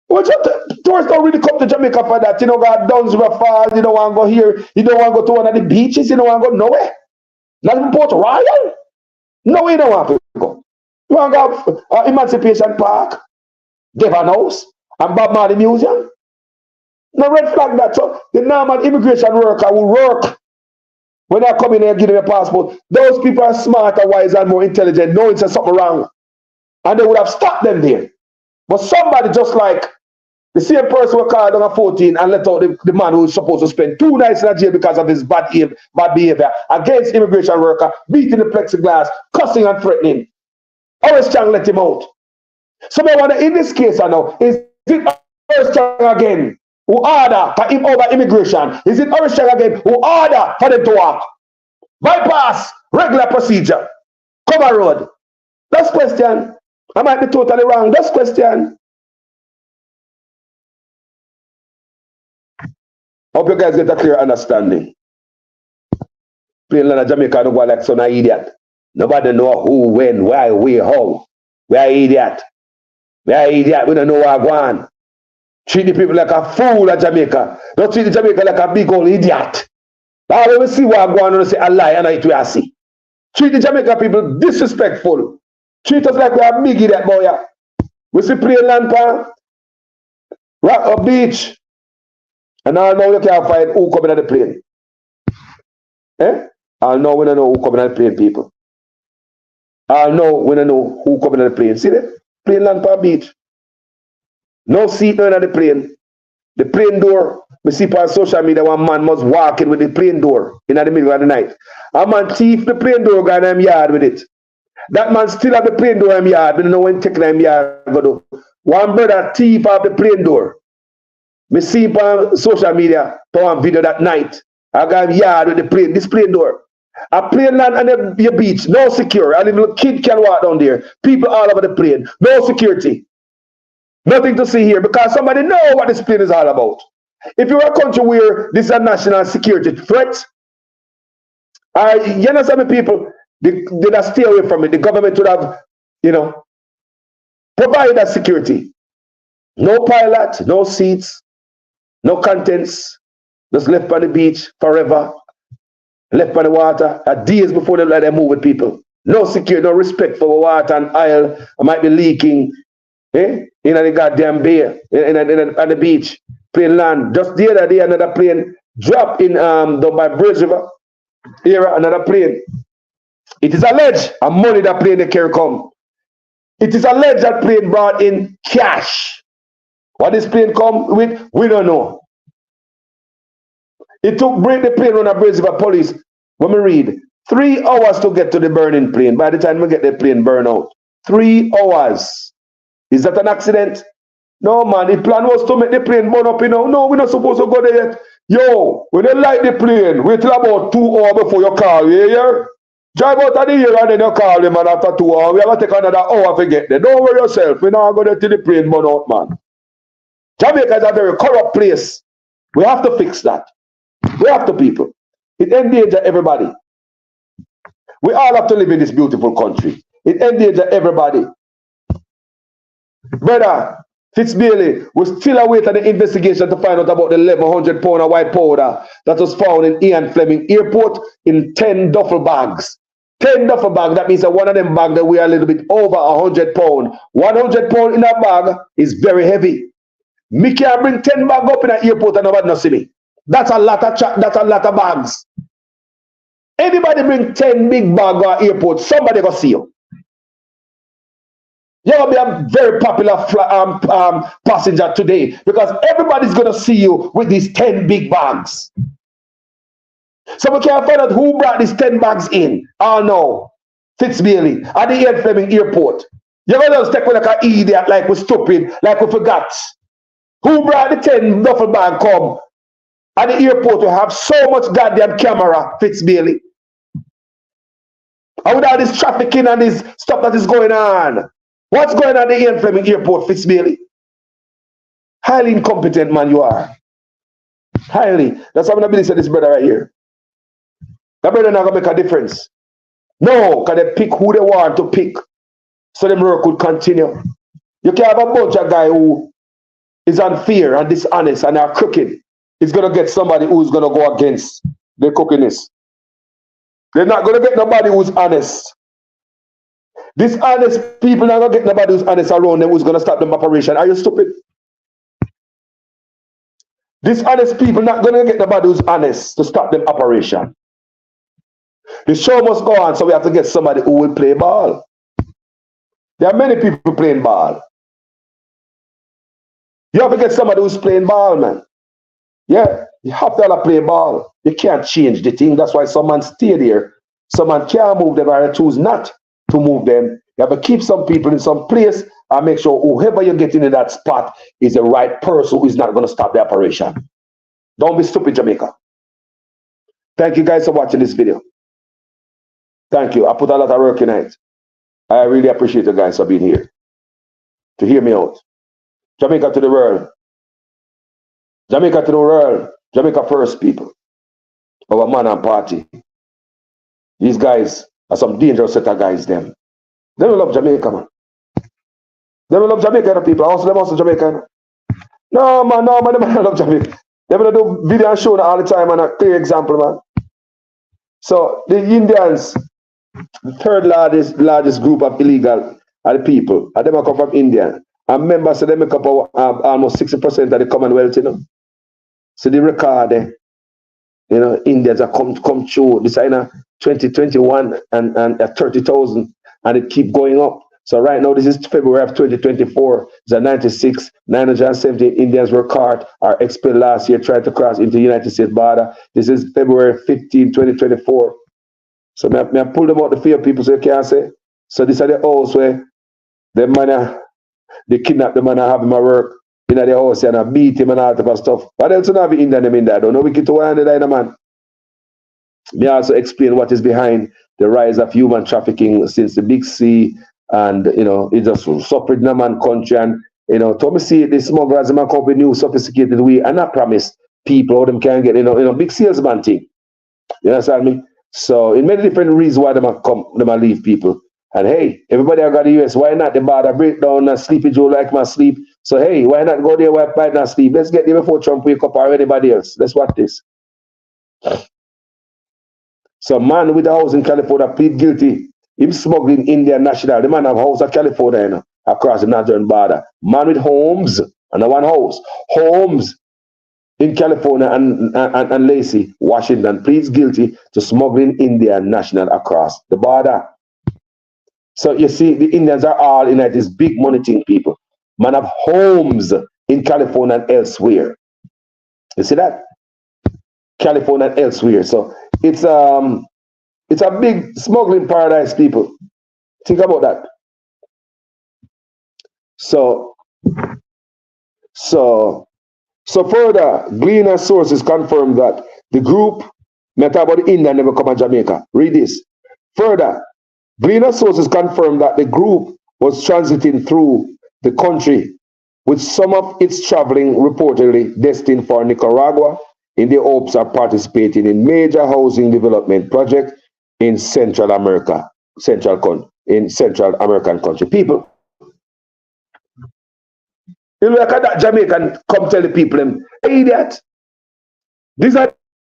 Tourists don't really come to Jamaica for that. You know, got Dunsborough Falls, you don't want to go here, you don't want to go to one of the beaches, you don't want to go nowhere. Not even Port Royal. No, you don't want to go. You want to go Emancipation Park, Devon House, and Bob Marley Museum. No red flag that. So the normal immigration worker will work when they come in here and give them a passport. Those people are smarter, wiser, and more intelligent, knowing there's something wrong. And they would have stopped them there. But somebody just like the same person who called on a 14 and let out the man who was supposed to spend 2 nights in jail because of his bad behavior against immigration worker, beating the plexiglass, cussing and threatening. Orange Chang let him out. So I wonder, in this case, I know, is it Orange Chang again who order for him over immigration? Is it Orange Chang again who order for them to walk? Bypass regular procedure. Cover road. That's question. I might be totally wrong. That's question. Hope you guys get a clear understanding. Plain land of Jamaica don't go like some idiot. Nobody know who, when, why, where, how. We are idiot. We are idiot. We don't know what going on. Treat the people like a fool at Jamaica. Don't treat the Jamaica like a big old idiot. Now we will see what going on and say a lie and it we are see. Treat the Jamaica people disrespectful. Treat us like we are big idiot boy. We see plain land pan, rock a beach. And now you can't find who coming at the plane. Eh? I'll know when I know who coming on the plane, people. I'll know when I know who coming on the plane. See that? Plane land per beach. No seat no in the plane. The plane door, we see on social media one man must walk in with the plane door in the middle of the night. A man thief the plane door guy in him yard with it. That man still have the plane door in him yard, but no one take him yard go do. One brother thief off the plane door. Me see on social media for one video that night. I got him yard with the plane, this plane door. A plane land on the beach, no secure. A little kid can walk down there. People all over the plane, no security. Nothing to see here because somebody know what this plane is all about. If you're a country where this is a national security threat, you know some people, they not stay away from it. The government would have, provide that security. No pilot, no seats, no contents, just left on the beach forever, left on the water, days before they let them move with people. No security, no respect for water and oil. I might be leaking. In the goddamn bay, on the beach, plane land. Just the other day, another plane dropped in by Bridge River area, another plane. It is alleged, and money that plane they carry come. It is alleged that plane brought in cash. What this plane come with, we don't know. It took break the plane on a Bridge River police. When we read, 3 hours to get to the burning plane. By the time we get the plane burned out, 3 hours. Is that an accident? No, man. The plan was to make the plane burn up, No, we're not supposed to go there yet. Yo, when they light the plane, wait till about 2 hours before you call, you hear? Drive out of the here and then you call him, and after 2 hours, we have to take another hour to get there. Don't worry yourself. We're not going to till the plane burn out, man. Jamaica is a very corrupt place. We have to fix that. We have to, people. It endangers everybody. We all have to live in this beautiful country. It endangers everybody. Brother Fitzbailey, we still awaiting the investigation to find out about the 1,100 pound of white powder that was found in Ian Flemming Airport in 10 duffel bags. 10 duffel bags, that means that one of them bags that weigh a little bit over 100 pounds. 100 pounds in a bag is very heavy. Me can't bring 10 bags up in an airport and nobody not see me. That's a lot of bags. Anybody bring 10 big bags to an airport, somebody go see you. You're going to be a very popular passenger today because everybody's going to see you with these 10 big bags. So we can't find out who brought these 10 bags in. Oh no, Fitzbailey at the Ian Flemming Airport. You're going to take like an idiot, like we're stupid, like we forgot. Who brought the 10 duffel bag come at the airport to have so much goddamn camera, Fitzbailey? And with all this trafficking and this stuff that is going on. What's going on at the Ian Flemming Airport, Fitzbailey? Highly incompetent man you are. Highly. That's what I'm going to say this brother right here. That brother not going to make a difference. No, because they pick who they want to pick so them work could continue. You can have a bunch of guys who is unfair and dishonest and are crooked. It's going to get somebody who's going to go against the crookedness. They're not going to get nobody who's honest. Dishonest people not going to get nobody who's honest around them who's going to stop them operation. Are you stupid? Dishonest people not going to get nobody who's honest to stop them operation. The show must go on, so we have to get somebody who will play ball. There are many people playing ball. You have to get somebody who's playing ball, man. Yeah, you have to play ball. You can't change the thing. That's why someone stay there. Someone can't move them or choose not to move them. You have to keep some people in some place and make sure whoever you get into that spot is the right person who is not going to stop the operation. Don't be stupid, Jamaica. Thank you guys for watching this video. Thank you. I put a lot of work in it. I really appreciate you guys for being here to hear me out. Jamaica to the world. Jamaica to the world. Jamaica first, people. Our man and party. These guys are some dangerous set of guys, them. They will love Jamaica, man. They will love Jamaica, people. Also, them also Jamaica. No, man, they don't love Jamaica. They will do video and show all the time, and a clear example, man. So, the Indians, the third largest group of illegal are the people. And them come from India. And members, so they make up almost 60% of the Commonwealth, you know. So the record, Indians are come through. This 2021 and at 30,000, and it keep going up. So right now, this is February of 2024. The 96, 917 Indians were caught or expelled last year trying to cross into the United States border. This is February 15, 2024. So I pull them out the fear people so you can't say. So these are the house where the man, they kidnap the man and have him at work in the house and beat him and all type of stuff. What else not be Indian them in there? Don't know we get to one the man. Me also explain what is behind the rise of human trafficking since the Big C, and it just suffered in a man country, and to me see the smugglers come up with new sophisticated way and I promise people how them can get big salesman thing. You understand me? So in many different reasons why them leave people. And hey, everybody I got the US, why not the border break down and sleepy Joe like my sleep? So hey, why not go there where I not sleep? Let's get there before Trump wake up or anybody else. Let's watch this. So man with a house in California plead guilty. Him smuggling Indian national. The man have house in California across the northern border. Man with homes and one house. Homes in California and Lacey, Washington, pleads guilty to smuggling Indian national across the border. So you see, the Indians are all in this big money thing, people. Man have homes in California and elsewhere. You see that? California and elsewhere. So it's a big smuggling paradise, people. Think about that. So further, Gleaner sources confirm that the group met about the Indian never come to Jamaica. Read this. Further, Gleaner sources confirm that the group was transiting through the country with some of its traveling reportedly destined for Nicaragua in the hopes of participating in major housing development projects in Central American country. People, you look at that Jamaican come tell the people them, hey, idiot. These are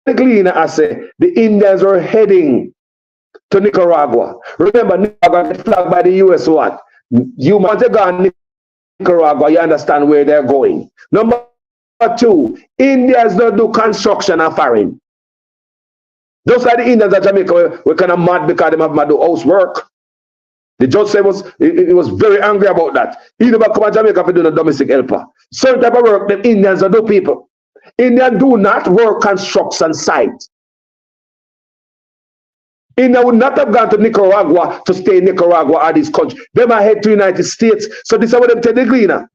the Gleaner I say the Indians are heading to Nicaragua. Remember, Nicaragua get flagged by the US what? You want to go to Nicaragua, you understand where they're going. Number two, Indians don't do construction and foreign. Just like the Indians at Jamaica, we're kind of mad because they have to do housework. The judge said he was very angry about that. He never come to Jamaica for doing a domestic helper. Certain type of work that Indians don't do, people. Indians do not work construction site. India would not have gone to Nicaragua to stay in Nicaragua or this country. They might head to the United States. So this is what them tell the Gleaner.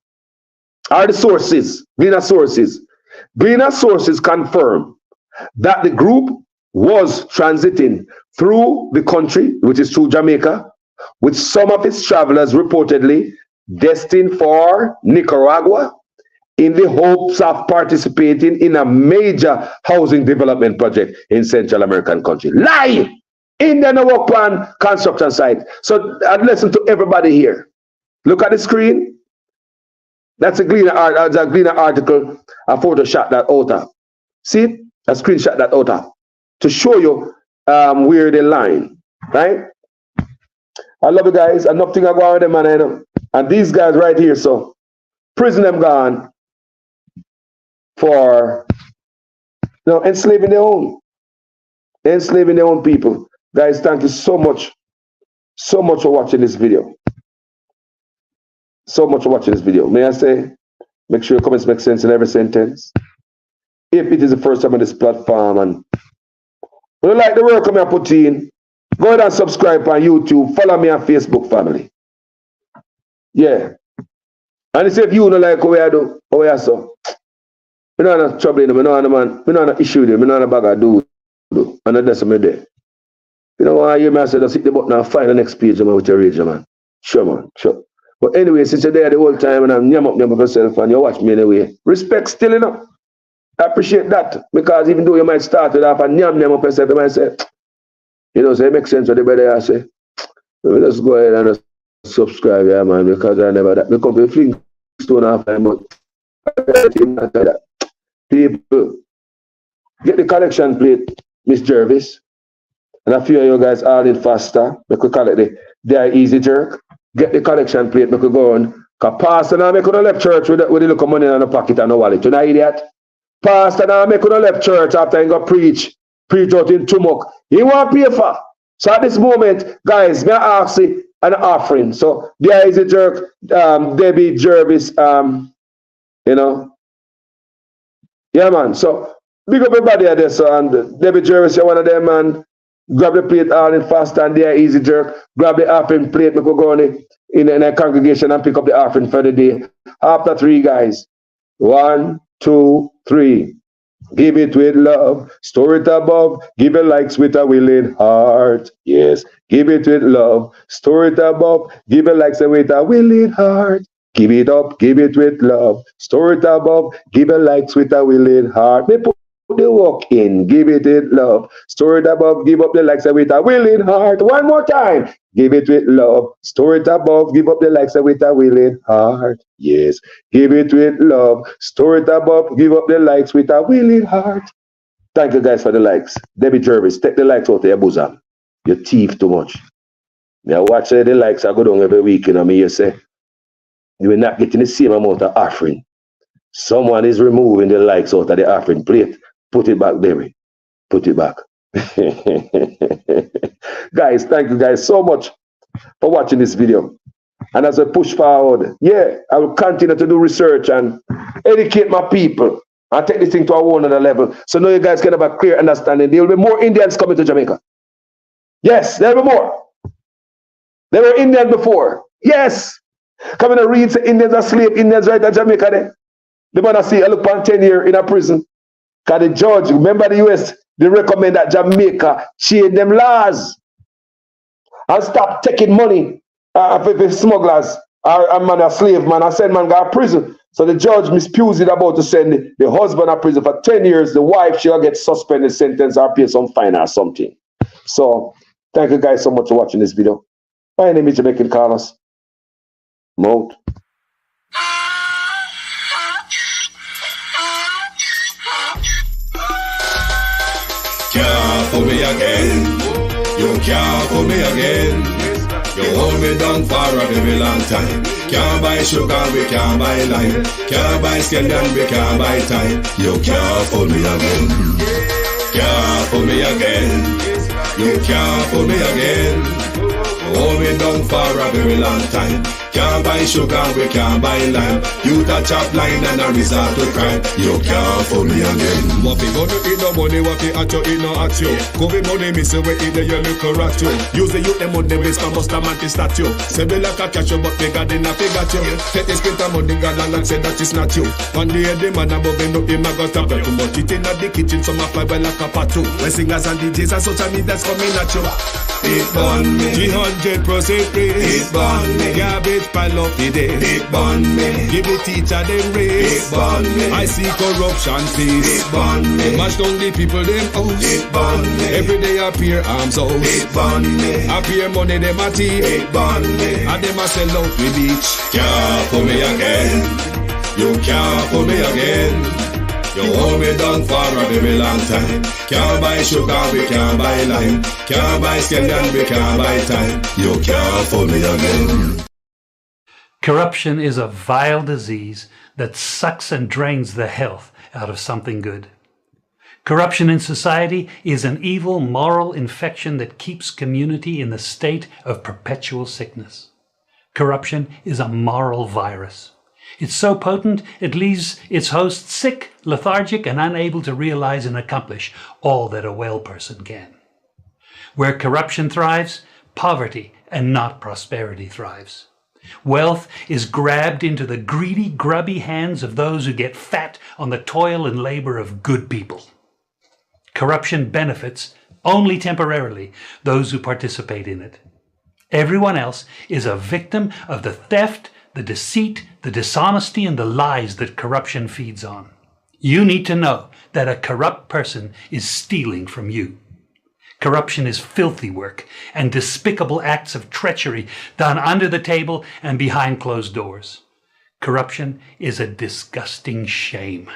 Are the sources, Gleaner sources. Gleaner sources confirm that the group was transiting through the country, which is through Jamaica, with some of its travelers reportedly destined for Nicaragua in the hopes of participating in a major housing development project in Central American country. Lie! India no work plan construction site. So I'd listen to everybody here. Look at the screen. That's a Gleaner article, a Photoshop that out. See it? A screenshot that out to show you where they line, right? I love you guys. Enough thing I go on with them, man. And these guys right here, so prison them gone for enslaving their own. Enslaving their own people. Guys, thank you so much for watching this video. So much for watching this video. May I say, make sure your comments make sense in every sentence. If it is the first time on this platform and you like the work I put in, go ahead and subscribe on YouTube. Follow me on Facebook, family. Yeah. And if you don't like what I do, how I so. I don't have trouble in them. I don't have issue with them. I don't have a bag of do. And that's what I do. You know why you may say, just hit the button and find the next page with your rage, man. Sure, man. Sure. But anyway, since you're there the whole time and I'm yam up for yourself and you watch me anyway, respect still enough. I appreciate that. Because even though you might start with half and yam up yourself, you might say, so it makes sense what the brother I say. Let's go ahead and subscribe, yeah, man, because I never that. Because we fling stone off time, but people, get the collection plate, Miss Jervis. And a few of you guys all in faster. We could call it the easy jerk. Get the collection plate, we could go on. Because pastor now make on left church with the little money in the pocket and no wallet. You know idiot? Pastor now make on left church after he go preach preach out in Tumok. He want pay for. So at this moment, guys, may I ask you an offering. So there is a jerk, Debbie Jervis, you know. Yeah, man. So big up everybody at this. And Debbie Jervis, you're one of them, man. Grab the plate all in fast and there, easy jerk. Grab the offering plate, we could go in a congregation and pick up the offering for the day. After 3, guys. 1, 2, 3. Give it with love, store it above, give it likes with a willing heart. Yes, give it with love, store it above, give it likes with a willing heart. Give it up, give it with love, store it above, give it likes with a willing heart. Me put the work in, give it with love, store it above, give up the likes with a willing heart. One more time. Give it with love, store it above, give up the likes with a willing heart. Yes, give it with love, store it above, give up the likes with a willing heart. Thank you guys for the likes. Debbie Jervis, take the likes out of your bosom. You thief too much. Now watch the likes I go down every week, and you say, you will not getting the same amount of offering. Someone is removing the likes out of the offering plate. Put it back, Debbie. Put it back. Guys, thank you guys so much for watching this video. And as I push forward, yeah, I will continue to do research and educate my people and take this thing to a whole other level. So now you guys can have a clear understanding. There will be more Indians coming to Jamaica. Yes, there will be more. There were Indians before. Yes. Coming to read, say Indians are slave, Indians right at Jamaica there. They want to see I look on 10 years in a prison. Because the judge, remember the US, they recommend that Jamaica change them laws and stop taking money for smugglers or a man, a slave man, and send man go to prison. So the judge misused it about to send the husband to prison for 10 years. The wife, she'll get suspended, sentence, or pay some fine or something. So thank you guys so much for watching this video. My name is Jamaican Carlos. Moat. Can't fool me again. You can't fool me again. You hold me down for a very long time. Can't buy sugar, we can't buy lime. Can't buy scandal, we can't buy time. You can't fool me again. Can't fool me again. You can't fool me again. Hold me down for a very long time. Can't buy sugar, we can't buy lime. You touch up line and a resort to crime. You can't fool me again. What we gonna eat no money, what we at you, eat no at you. Covid money, miss away, eat the yellow correct you. Use the youth, them on the base, for bust a mantis statue. Say we like a catch you, but we got in a figure you. Take the script and money, gal and say that is not you. One day the man above him, up him, I got a belt. But it in the kitchen, some a fly well like a patu. When singers and DJs and social media's coming at you. It burn me 300% raise. It burn me garbage pile up the day. It burn me give the teacher them raise. It burn me I see corruption face. It burn me mash down the people them house. It burn me every day appear arms out. It burn me appear money them a thief. It burn me and them a sell out the beach. Can't fool me again. You can't fool me again. You hold me down for a very long time. Can't buy sugar, we can't buy lime. Can't buy scandal, we can't buy time. You can't fool me again. Corruption is a vile disease that sucks and drains the health out of something good. Corruption in society is an evil moral infection that keeps community in the state of perpetual sickness. Corruption is a moral virus. It's so potent, it leaves its host sick, lethargic, and unable to realize and accomplish all that a well person can. Where corruption thrives, poverty and not prosperity thrives. Wealth is grabbed into the greedy, grubby hands of those who get fat on the toil and labor of good people. Corruption benefits, only temporarily, those who participate in it. Everyone else is a victim of the theft, the deceit, the dishonesty, and the lies that corruption feeds on. You need to know that a corrupt person is stealing from you. Corruption is filthy work and despicable acts of treachery done under the table and behind closed doors. Corruption is a disgusting shame.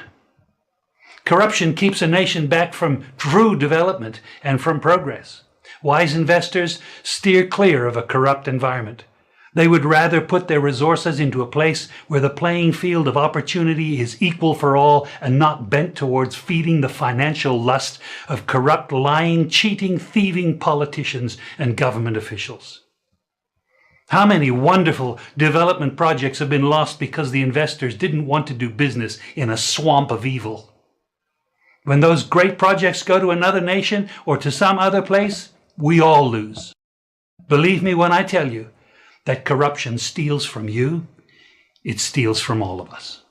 Corruption keeps a nation back from true development and from progress. Wise investors steer clear of a corrupt environment. They would rather put their resources into a place where the playing field of opportunity is equal for all and not bent towards feeding the financial lust of corrupt, lying, cheating, thieving politicians and government officials. How many wonderful development projects have been lost because the investors didn't want to do business in a swamp of evil? When those great projects go to another nation or to some other place, we all lose. Believe me when I tell you that corruption steals from you, it steals from all of us.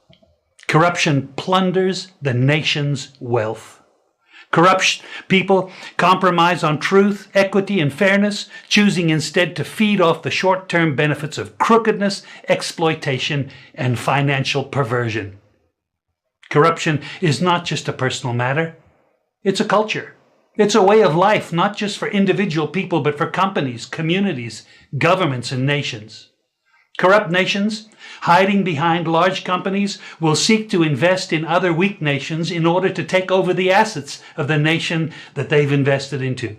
Corruption plunders the nation's wealth. Corrupt people compromise on truth, equity, and fairness, choosing instead to feed off the short-term benefits of crookedness, exploitation, and financial perversion. Corruption is not just a personal matter, it's a culture. It's a way of life, not just for individual people, but for companies, communities, governments, and nations. Corrupt nations, hiding behind large companies, will seek to invest in other weak nations in order to take over the assets of the nation that they've invested into.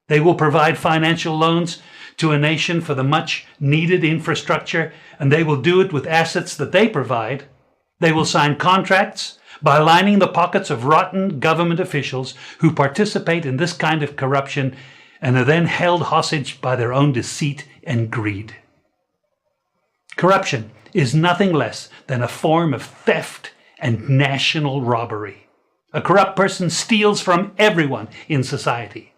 They will provide financial loans to a nation for the much needed infrastructure, and they will do it with assets that they provide. They will sign contracts by lining the pockets of rotten government officials who participate in this kind of corruption and are then held hostage by their own deceit and greed. Corruption is nothing less than a form of theft and national robbery. A corrupt person steals from everyone in society.